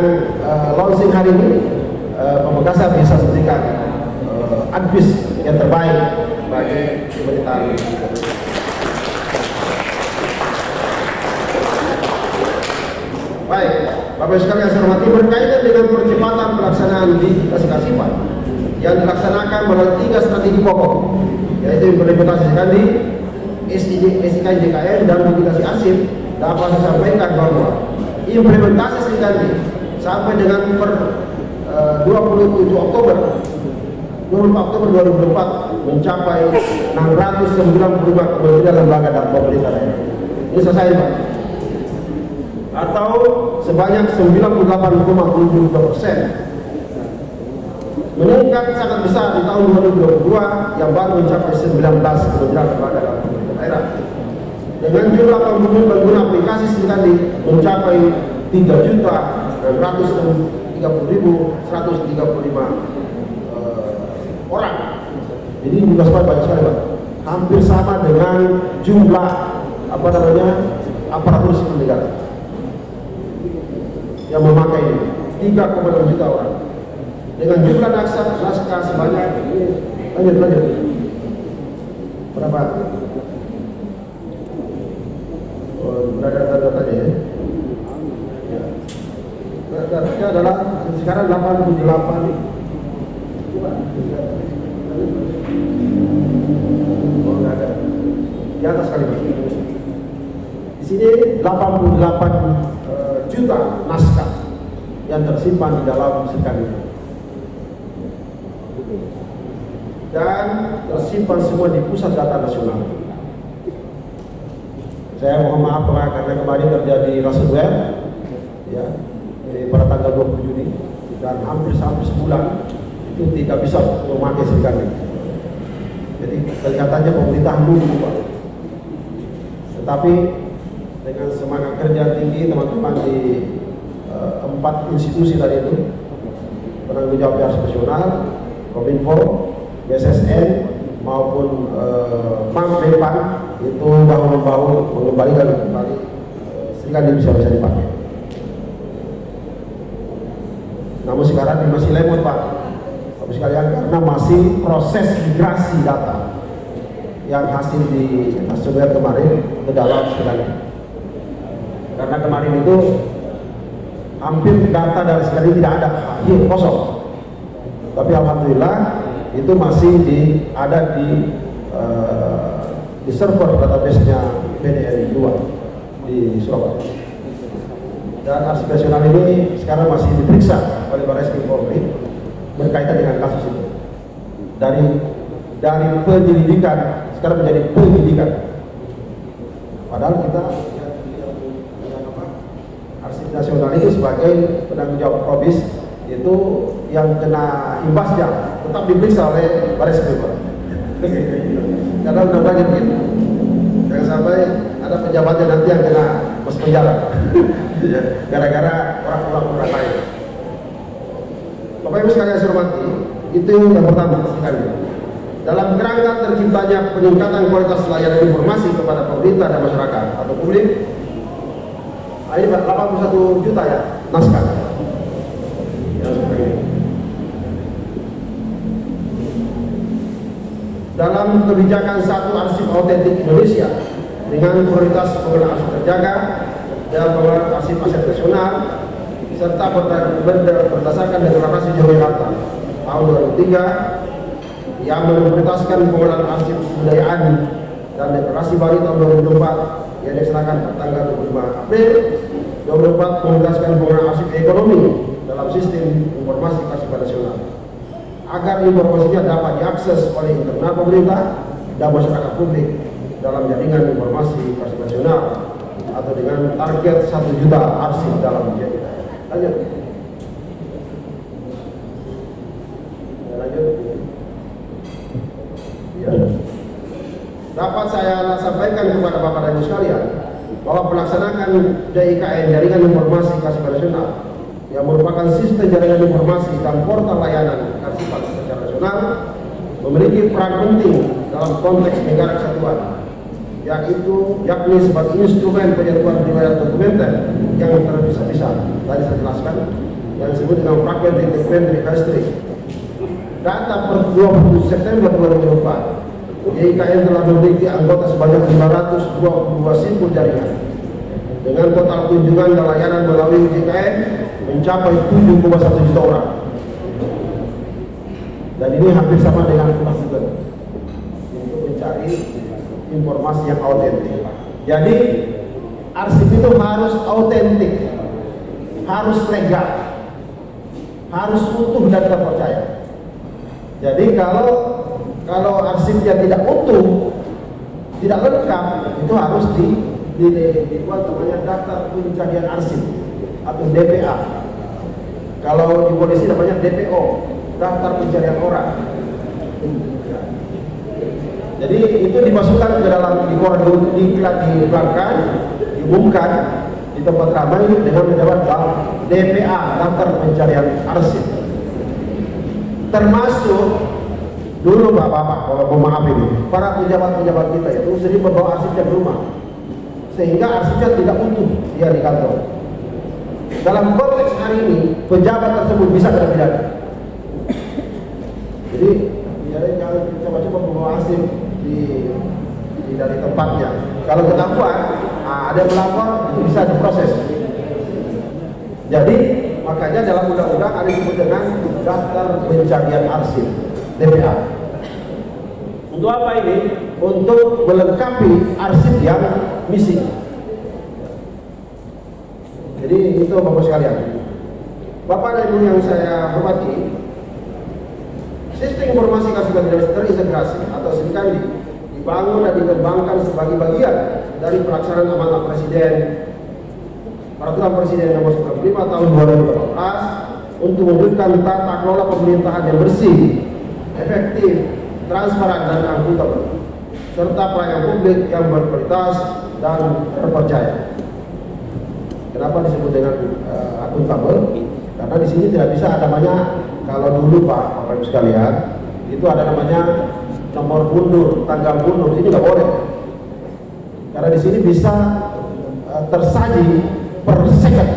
launching hari ini Pamekasan bisa memberikan advis yang terbaik bagi pemerintahan. Baik, Bapak Ibu sekalian saya hormati, berkaitan dengan percepatan pelaksanaan digitalisasi Kasipan yang dilaksanakan melalui 3 strategi pokok, yaitu implementasi Serikandi, SIKN JKN dan digitalisasi arsip. Dapat saya sampaikan bahwa implementasi Serikandi sampai dengan per 27 Oktober 2004 mencapai 695 kementerian lembaga dan pemerintah daerah. Ini selesai, Pak. Atau sebanyak 98,72%. Meningkat sangat besar di tahun 2022 yang baru mencapai 19 kementerian lembaga dan pemerintah daerah. Dengan jumlah pengguna aplikasi Serikandi mencapai 3.630.135 orang. Jadi juga banyak sekali, Pak. Hampir sama dengan jumlah aparatur sipil negara yang memakai ini 3,6 juta orang. Dengan jumlah naskah sebanyak lanjut berapa? Data-datanya ya. Datanya adalah sekarang 88. Oh, enggak ada. Di atas kali, Pak. Di sini 88 juta naskah yang tersimpan di dalam Serikandi dan tersimpan semua di pusat data nasional. Saya mohon maaf karena kemarin terjadi ransomware ya pada tanggal 20 Juni dan hampir sampai sebulan itu tidak bisa memakai Serikandi. Jadi kelihatannya pemerintah menunggu, Pak. Tetapi dengan semangat kerja tinggi teman-teman di 4 institusi tadi itu, penanggung jawab jasa nasional, Kominfo, BSSN maupun Menpan itu bahu-membahu mengembalikan kembali Serikandi bisa dipakai. Namun sekarang ini masih lemot, Pak. Bapak sekalian, karena masih proses migrasi data yang hasil di ransomware kemarin ke dalam Serikandi. Karena kemarin itu hampir data dari Serikandi tidak ada, kosong. Tapi alhamdulillah itu masih ada di server database-nya BNI 2 di Surabaya. Dan arsip nasional ini sekarang masih diperiksa oleh Barreskrim Polri berkaitan dengan kasus itu. Dari penyelidikan sekarang menjadi penyidikan. Padahal kita arsip nasional itu sebagai penanggung jawab probis itu yang kena imbasnya tetap diperiksa oleh Barreskrim. Karena undang-undangnya begitu. Jangan sampai ada pejabatnya nanti yang kena masuk penjara gara-gara orang lain. Bapak Ibu sekalian saya hormati, itu yang pertama sekali. Dalam kerangka terciptanya peningkatan kualitas layanan informasi kepada pemerintah dan masyarakat atau publik, ini 81 juta ya naskah. Dalam kebijakan satu arsip autentik Indonesia dengan prioritas pengelolaan arsip terjaga dan pengelolaan arsip nasional serta berdasarkan deklarasi Yogyakarta tahun 2003 yang memprioritaskan pengelolaan arsip kebudayaan dan deklarasi Bali tahun 2004 yang dilaksanakan tanggal 25 April 2004 memprioritaskan pengelolaan arsip ekonomi dalam sistem informasi kearsipan nasional agar informasinya dapat diakses oleh internal pemerintah dan masyarakat publik dalam jaringan informasi kearsipan nasional atau dengan target 1 juta arsip dalam jaringan. Lanjut. Ya. Dapat saya sampaikan kepada Bapak dan Ibu sekalian bahwa pelaksanaan JIKN Jaringan Informasi Kearsipan Nasional yang merupakan sistem jaringan informasi dan portal layanan kearsipan secara nasional memiliki peran penting dalam konteks negara kesatuan, yakni sebagai instrumen penyatuan riwayat dokumenter yang terpisah-pisah. Tadi saya jelaskan yang disebut dengan fragmented documentary history. Data per 20 September 2004, JIKN telah memiliki anggota sebanyak 522 simpul jaringan dengan total kunjungan dan layanan melalui JIKN mencapai 7,1 juta orang. Dan ini hampir sama dengan Google untuk mencari informasi yang autentik. Jadi arsip itu harus autentik, harus legal, harus utuh dan terpercaya. Jadi kalau arsipnya tidak utuh, tidak lengkap, itu harus dibuat namanya daftar pencarian arsip atau DPA. Kalau di polisi namanya DPO, daftar pencarian orang. Jadi itu dimasukkan ke dalam diiklankan, diumumkan di tempat ramai dengan menjawab DPA, daftar pencarian arsip. Termasuk dulu Bapak-bapak, kalau mau maaf ini, para pejabat-pejabat kita itu sering membawa arsipnya ke rumah, sehingga arsipnya tidak utuh dia di kantor. Dalam konteks hari ini, pejabat tersebut bisa kena pidana. Jadi jangan coba-coba membawa arsip dari tempatnya. Kalau ketahuan ada yang melapor, itu bisa diproses. Jadi makanya dalam undang-undang ada disebut dengan daftar pencarian arsip DPA. Untuk apa ini? Untuk melengkapi arsip yang missing. Jadi itu Bapak sekalian. Bapak dan Ibu yang saya hormati, sistem informasi kearsipan terintegrasi atau SINKANDI dibangun dan dikembangkan sebagai bagian dari pelaksanaan amanat Presiden Peraturan Presiden Nomor 95 Tahun 2018 untuk mewujudkan tata kelola pemerintahan yang bersih, efektif, transparan dan akuntabel, serta pelayanan publik yang berkualitas dan terpercaya. Kenapa disebut dengan akuntabel? Karena di sini tidak bisa ada namanya, kalau dulu Bapak Ibu sekalian, itu ada namanya nomor mundur, tanggal mundur, ini nggak boleh. Karena di sini bisa tersaji per second,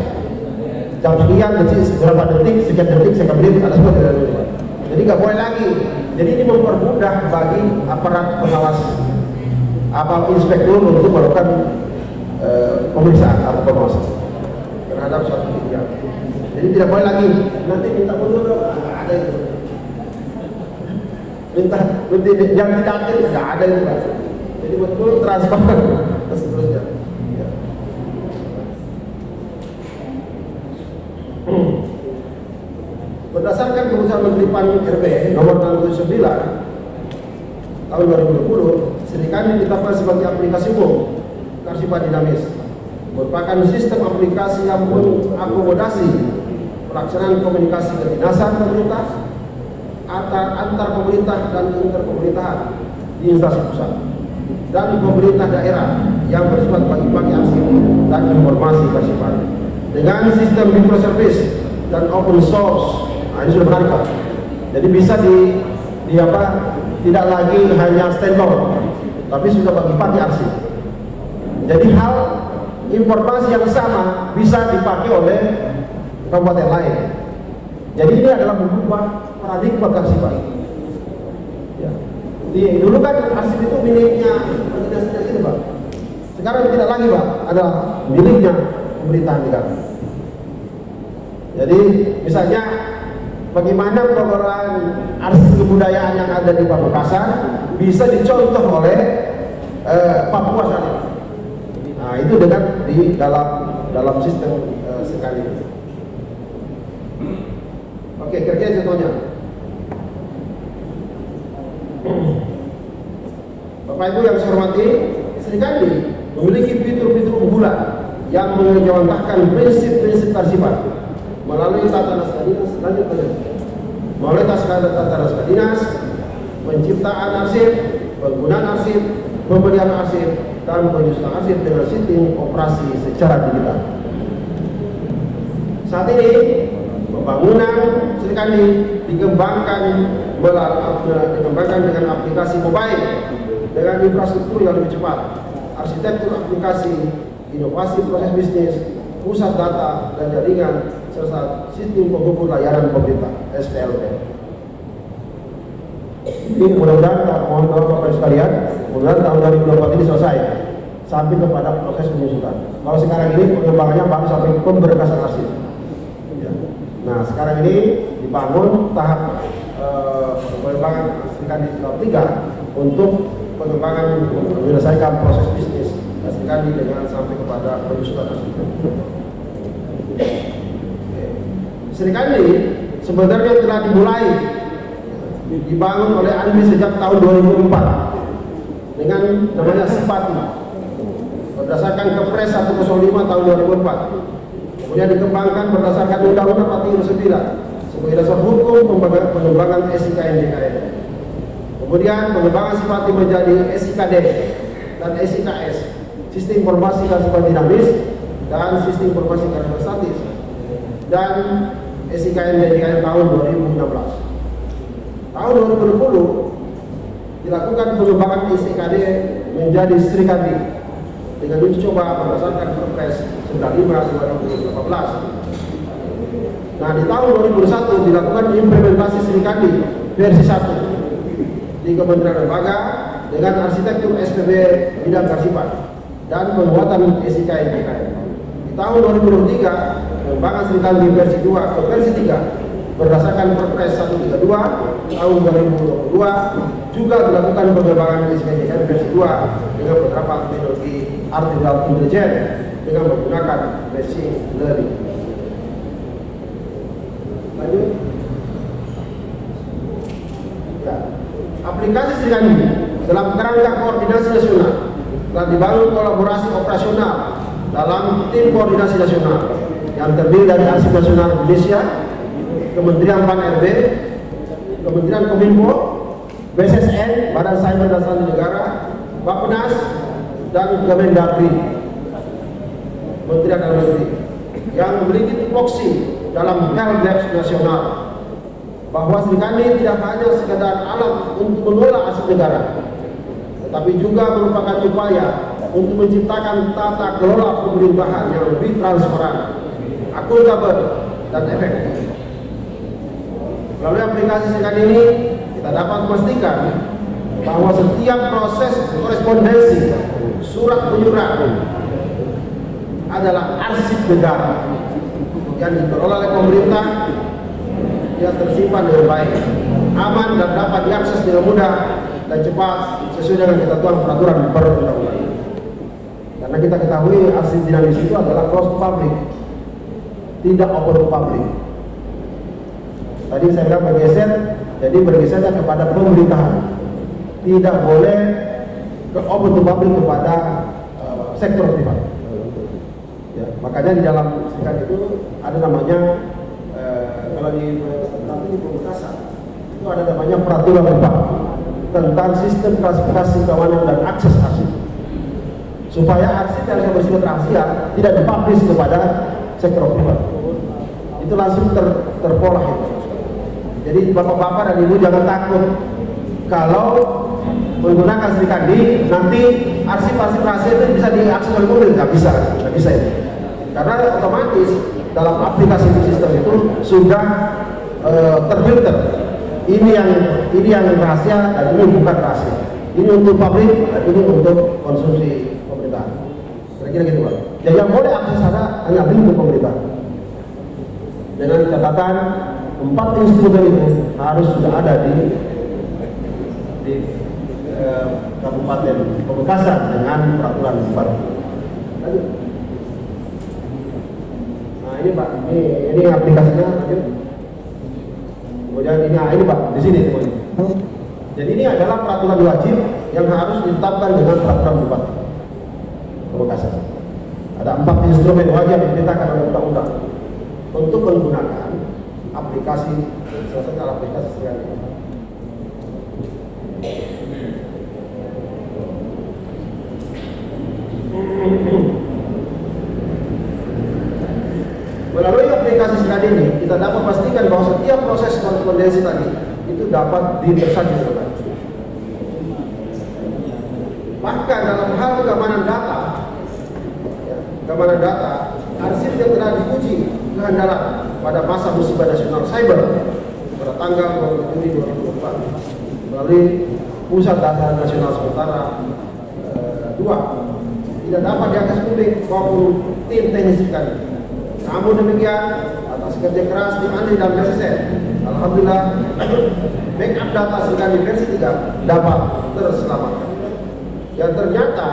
jam sekian, berapa detik, sekian detik, sekian menit, ada semua tidak boleh. Jadi nggak boleh lagi. Jadi ini mempermudah bagi aparat pengawas, inspektur untuk melakukan pemeriksaan atau pengawasan terhadap suatu kegiatan. Jadi tidak boleh lagi nanti minta mundur, ada itu. Minta yang tidak adil, nggak ada itu. Jadi betul transparan dan seterusnya. Ya. berdasarkan keputusan Menteri PAN RB nomor 69 tahun 2020, Serikandi ditetapkan sebagai aplikasi umum kearsipan dinamis, merupakan sistem aplikasi yang mengakomodasi pelaksanaan komunikasi kedinasan pemerintah antar pemerintah dan interpemerintahan di instansi pusat dan pemerintah daerah yang bersifat bagi-bagi arsip dan informasi kearsipan dengan sistem microservice dan open source. Nah, ini sudah menarik, Pak. Jadi bisa tidak lagi hanya standalone, tapi sudah bagi-bagi arsip. Jadi hal informasi yang sama bisa dipakai oleh kabupaten lain. Jadi ini adalah mengubah paradigma kearsipan. Ya. Dulu kan arsip itu miliknya dinas-dinas itu, Pak. Sekarang tidak lagi, Pak, adalah miliknya pemerintahan negara. Jadi misalnya bagaimana pengelolaan arsip kebudayaan yang ada di Pamekasan bisa dicontoh oleh Papua sana. Nah, itu di dalam sistem sekali. Oke, kira-kira contohnya. Bapak Ibu yang saya hormati, Serikandi memiliki fitur-fitur unggulan yang menjawantahkan prinsip-prinsip kearsipan melalui tata naskah dinas, melalui tata naskah dinas, penciptaan arsip, penggunaan arsip, pembelian arsip, dan penyusunan arsip dengan sistem operasi secara digital. Saat ini pembangunan Serikandi dikembangkan dengan aplikasi mobile dengan infrastruktur yang lebih cepat, arsitektur aplikasi, inovasi proses bisnis, pusat data dan jaringan, serta sistem penghubung layanan pemerintah (SPLP). Ini mudah-mudahan mohon maaf Bapak sekalian, mudah-mudahan tahun 2024 ini selesai sampai kepada proses penyusutan. Kalau sekarang ini pengembangannya baru sampai pemberkasan arsip. Ya. Nah, sekarang ini dibangun tahap pengembangan Serikandi tahap 3 untuk pengembangan menyelesaikan proses bisnis Serikandi dengan sampai kepada penyusutan arsip. Serikandi sebenarnya telah dimulai dibangun oleh Andi sejak tahun 2004 dengan namanya Sipati berdasarkan Kepres 105 tahun 2004, kemudian dikembangkan berdasarkan Undang-Undang 49 sebagai dasar hukum pengembangan SIKN-JKN. Kemudian pengembangan Sipati menjadi SIKD dan SIKS, Sistem Informasi Kearsipan Dinamis dan Sistem Informasi Kearsipan Statis, dan SIKN-JKN tahun 2016. Tahun 2020 dilakukan pengembangan SIKD menjadi Serikandi dengan uji coba berdasarkan Perpres 95/2018. Nah, di tahun 2021 dilakukan implementasi Serikandi versi 1 di Kementerian Lembaga dengan arsitektur SPB bidang kearsipan dan penguatan SIKN-JKN. Di tahun 2023 pengembangan Serikandi versi 2 ke versi 3 berdasarkan Perpres 132 tahun 2022 juga dilakukan pengembangan SIKN versi 2 dengan beberapa teknologi artificial intelligence dengan menggunakan machine learning. Lanjut. Ya. Aplikasi Serikandi dalam kerangka koordinasi nasional telah dibangun kolaborasi operasional dalam tim koordinasi nasional yang terdiri dari Arsip Nasional Indonesia, Kementerian PAN RB, Kementerian Kominfo, BSSN, Badan Cyber dan Sandi Negara, Bappenas, dan Kemendagri, Kementerian Dalam Negeri, yang memiliki tupoksi dalam Helpdesk nasional bahwa Serikandi tidak hanya sekadar alat untuk mengelola aset negara, tetapi juga merupakan upaya untuk menciptakan tata kelola pemerintahan yang lebih transparan, akuntabel, dan efektif. Melalui aplikasi Serikandi ini, kita dapat memastikan bahwa setiap proses korespondensi surat menyurat adalah arsip negara yang dikelola oleh pemerintah, yang tersimpan dengan baik, aman dan dapat diakses dengan mudah dan cepat sesuai dengan ketentuan peraturan perundang-undangan. Karena kita ketahui arsip dinamis itu adalah closed to public, tidak open to public. Tadi saya bilang bergeser, jadi bergesernya kepada pemerintahan. Tidak boleh ke open to public kepada sektor privat. Ya, makanya di dalam serikat itu ada namanya kalau di Pemekasan itu ada namanya peraturan privat tentang sistem klasifikasi keamanan dan akses arsip, supaya arsip yang bersifat rahasia tidak dipublish kepada sektor privat. Itu langsung terpolah itu. Jadi bapak-bapak dan ibu jangan takut kalau menggunakan Srikandi nanti arsip-arsip rahasia itu bisa diakses oleh publik. Nggak bisa itu. Karena otomatis dalam aplikasi sistem itu sudah terfilter. Ini yang rahasia dan ini bukan rahasia. Ini untuk publik dan ini untuk konsumsi pemerintah. Kira-kira gitu Pak. Jadi yang boleh akses ada hanya untuk pemerintah. Dengan catatan 4 instrumen itu harus sudah ada di Kabupaten Pamekasan dengan peraturan baru. Nah ini Pak, ini aplikasinya. Kemudian ini Pak di sini teman. Jadi ini adalah peraturan wajib yang harus ditetapkan dengan peraturan bupati Pamekasan. Ada 4 instrumen wajib yang diperintahkan oleh undang-undang untuk menggunakan aplikasi, salah satu aplikasi Srikandi. Melalui aplikasi Srikandi ini, kita dapat pastikan bahwa setiap proses korespondensi tadi itu dapat ditersambung. Bahkan dalam hal keamanan data, arsip yang telah diuji kehandalan pada masa musibah nasional cyber pada tanggal 20 Juni 2024 melalui Pusat Data Nasional Sementara 2 tidak dapat diakses publik maupun tim teknis Srikandi. Namun demikian, atas kerja keras tim Andri dan BSSN, alhamdulillah backup data Srikandi versi 3 dapat terselamatkan. Yang ternyata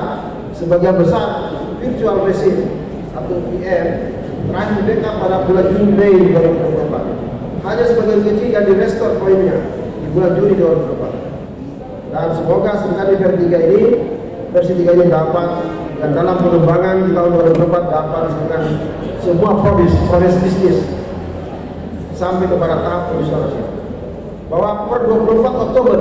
sebagian besar virtual machine atau VM terakhir backup pada bulan Juni 2024. Hanya sebagian kecil yang direstore poinnya di bulan Juni 2024. Dan semoga Srikandi versi 3 ini dapat, dan dalam pengembangan di tahun 2024 dapat dengan semua proses bisnis sampai kepada tahap produksi. Bahwa per 24 Oktober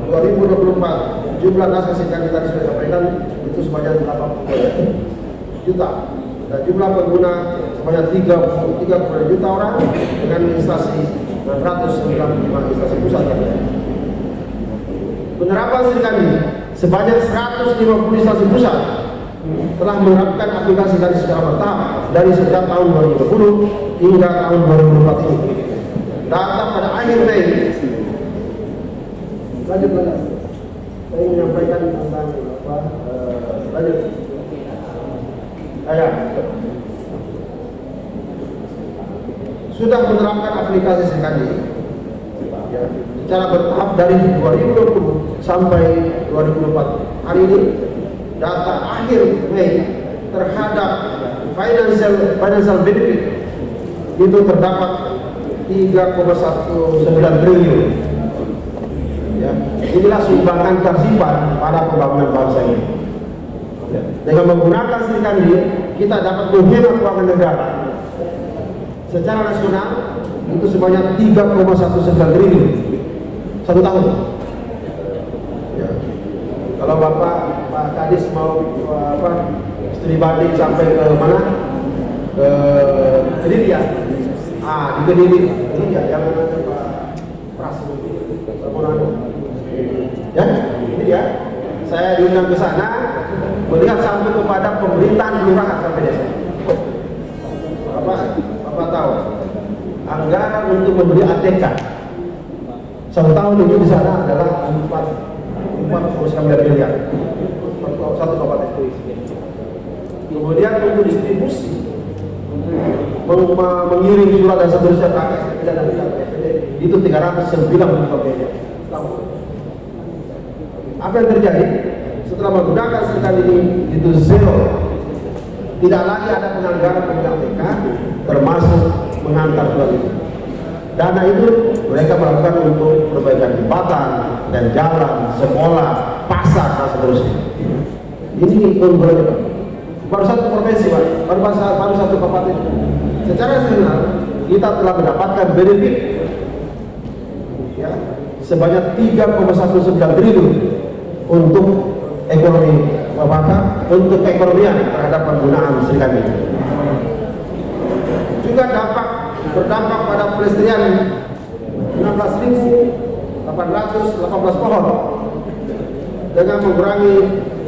2024 jumlah naskah Srikandi tadi sudah disampaikan itu sebanyak 80 juta dan jumlah pengguna sebanyak 30 juta orang dengan instansi 695 instansi pusat. Penerapan Srikandi sebanyak 150 instansi pusat telah menerapkan aplikasi tadi secara bertahap dari sejak tahun 2020 hingga tahun 2024 ini. Data pada akhir Mei. Lanjut. Saya menyampaikan tentang lanjut. Sudah menerapkan aplikasi Srikandi ya, secara bertahap dari 2020 sampai 2024. Hari ini data akhir Mei terhadap financial benefit itu terdapat 3,19 triliun. Ya, inilah sumbangan kearsipan pada pembangunan bangsa ini. Ya, dengan menggunakan Srikandi kita dapat menghemat keuangan negara secara nasional itu sebanyak 3,19 triliun 1 tahun. Ya. Kalau Pak Kadis mau studi banding sampai ke mana? Ke Kediri ya? Di Kediri ya, yang ada Pak Pras ya, ini ya. Saya diundang ke sana melihat sampai kepada pemerintahan kelurahan sampai desa. Bapak tahu anggaran untuk membeli ATK 1 tahun ini di sana adalah 4,9 miliar satu kabupaten. Kemudian untuk distribusi mengirim surat dan seterusnya itu 395 miliar. Apa yang terjadi setelah menggunakan Srikandi ini itu zero. Tidak lagi ada penganggaran ATK termasuk mengantar surat itu. dana itu mereka melakukan untuk perbaikan jembatan dan jalan, sekolah, pasar dan seterusnya. Ini keunggulannya Pak. Baru satu provinsi Pak, baru satu kabupaten. Secara nasional kita telah mendapatkan benefit ya, sebanyak 3,19 triliun untuk ekonomi untuk keekonomian terhadap penggunaan serikandi ini. Juga berdampak pada pelestarian 16.818 pohon dengan mengurangi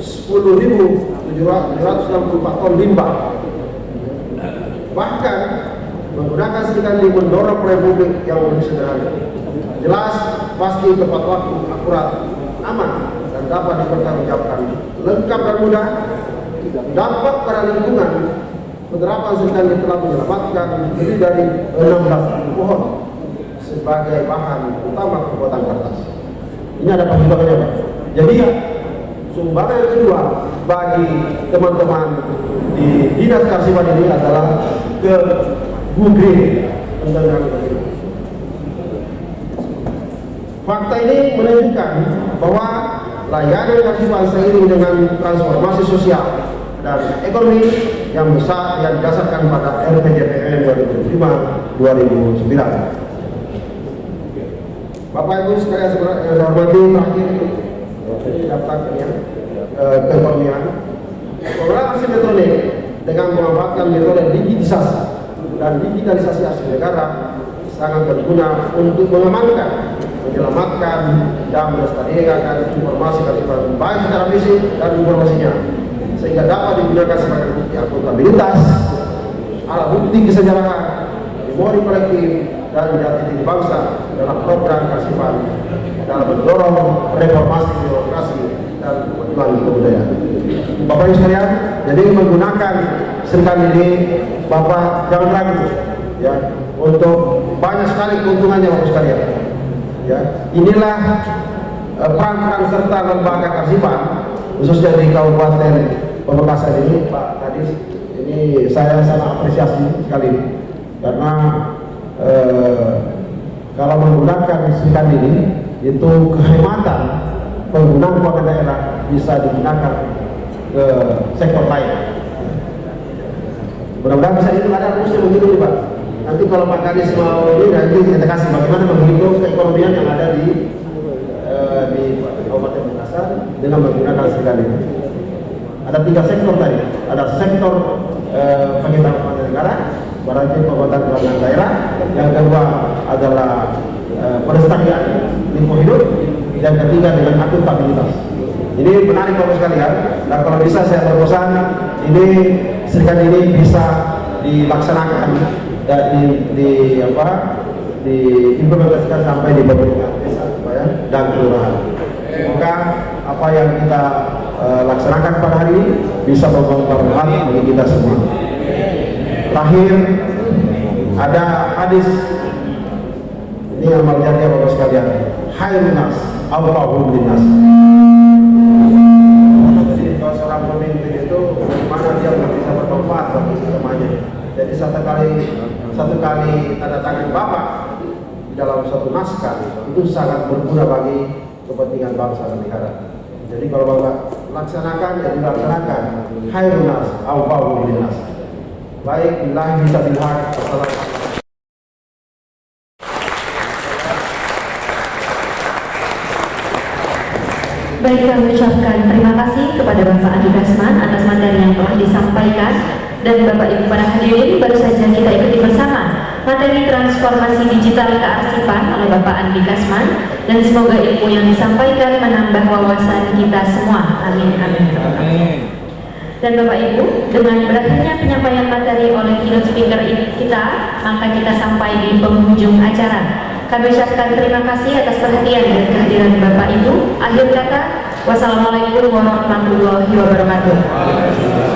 10.764 ton limbah. Bahkan menggunakan serikandi mendorong republik yang lebih sederhana, jelas, pasti, tepat waktu, akurat, aman, dan dapat dipertanggungjawabkan, lengkap dan mudah. Dampak pada lingkungan, penerapan serikandi telah menyelamatkan lebih dari 16.000 pohon sebagai bahan utama pembuatan kertas. Ini ada pembagiannya Pak. Jadi sumbangan yang kedua bagi teman-teman di Dinas Kearsipan ini adalah ke Green. Fakta ini menunjukkan bahwa layanan kearsipan seiring dengan transformasi sosial dan ekonomi yang besar yang didasarkan pada RPJMN 2005-2009. Bapak Ibu sekalian yang saya hormati, terakhir daftar keekonomian. Pengelolaan arsip elektronik dengan memanfaatkan metode digitalisasi arsip negara sangat berguna untuk mengamankan, menyelamatkan, dan melestarikan informasi kearsipan baik secara fisik dan informasinya, sehingga dapat digunakan sebagai bukti akuntabilitas, alat bukti kesejarahan, memori kolektif, dan jati diri bangsa dalam program kearsipan dalam mendorong reformasi birokrasi dan kemajuan kebudayaan. Bapak Ibu sekalian, jadi menggunakan serikandi ini, Bapak jangan ragu ya, untuk banyak sekali keuntungannya Bapak sekalian. Ya, inilah peran serta lembaga kearsipan khususnya di Kabupaten Pamekasan ini, Pak Kadis. Ini saya sangat apresiasi sekali karena kalau menggunakan serikandi ini itu kehematan penggunaan keuangan daerah bisa digunakan ke sektor lain. Mudah-mudahan bisa itu ada rumusnya begitu Pak. Nanti kalau Pak Kadis mau ini nanti kita kasih bagaimana menghitung keekonomian yang ada di Kabupaten Pamekasan dengan menggunakan serikandi ini. Ada 3 sektor tadi. Ada sektor pengetahuan negara, berarti pembuatan keuangan daerah. Yang kedua adalah pelestarian lingkungan hidup. Yang ketiga dengan akuntabilitas. Ini menarik Bapak sekalian. Dan kalau bisa saya berpesan, ini serikandi ini bisa dilaksanakan dan diimplementasikan sampai di beberapa desa dan kelurahan. Semoga apa yang kita laksanakan pada hari ini bisa membawa manfaat bagi kita semua. Terakhir ada hadis ini amal jariah Bapak sekalian, khairun nas awwahum linnas. Jadi kalau seorang pemimpin itu mana dia bisa bermanfaat bagi semuanya. Jadi satu kali tanda tangan Bapak di dalam suatu naskah itu sangat berguna bagi kepentingan bangsa dan negara. Jadi kalau Bapak laksanakan, ya dilaksanakan. Khairun nas awwahum linnas. Baik, billahi taufiq. Baik, kami ucapkan terima kasih kepada Bapak Andi Kasman atas materi yang telah disampaikan. Dan Bapak Ibu para hadirin, baru saja kita ikuti bersama materi transformasi digital kearsipan oleh Bapak Andi Kasman, dan semoga ilmu yang disampaikan menambah wawasan kita semua. Amin, amin. Dan Bapak Ibu, dengan berakhirnya penyampaian materi oleh keynote speaker kita, maka kita sampai di penghujung acara. Kami ucapkan terima kasih atas perhatian dan kehadiran Bapak Ibu. Akhir kata, wassalamualaikum warahmatullahi wabarakatuh.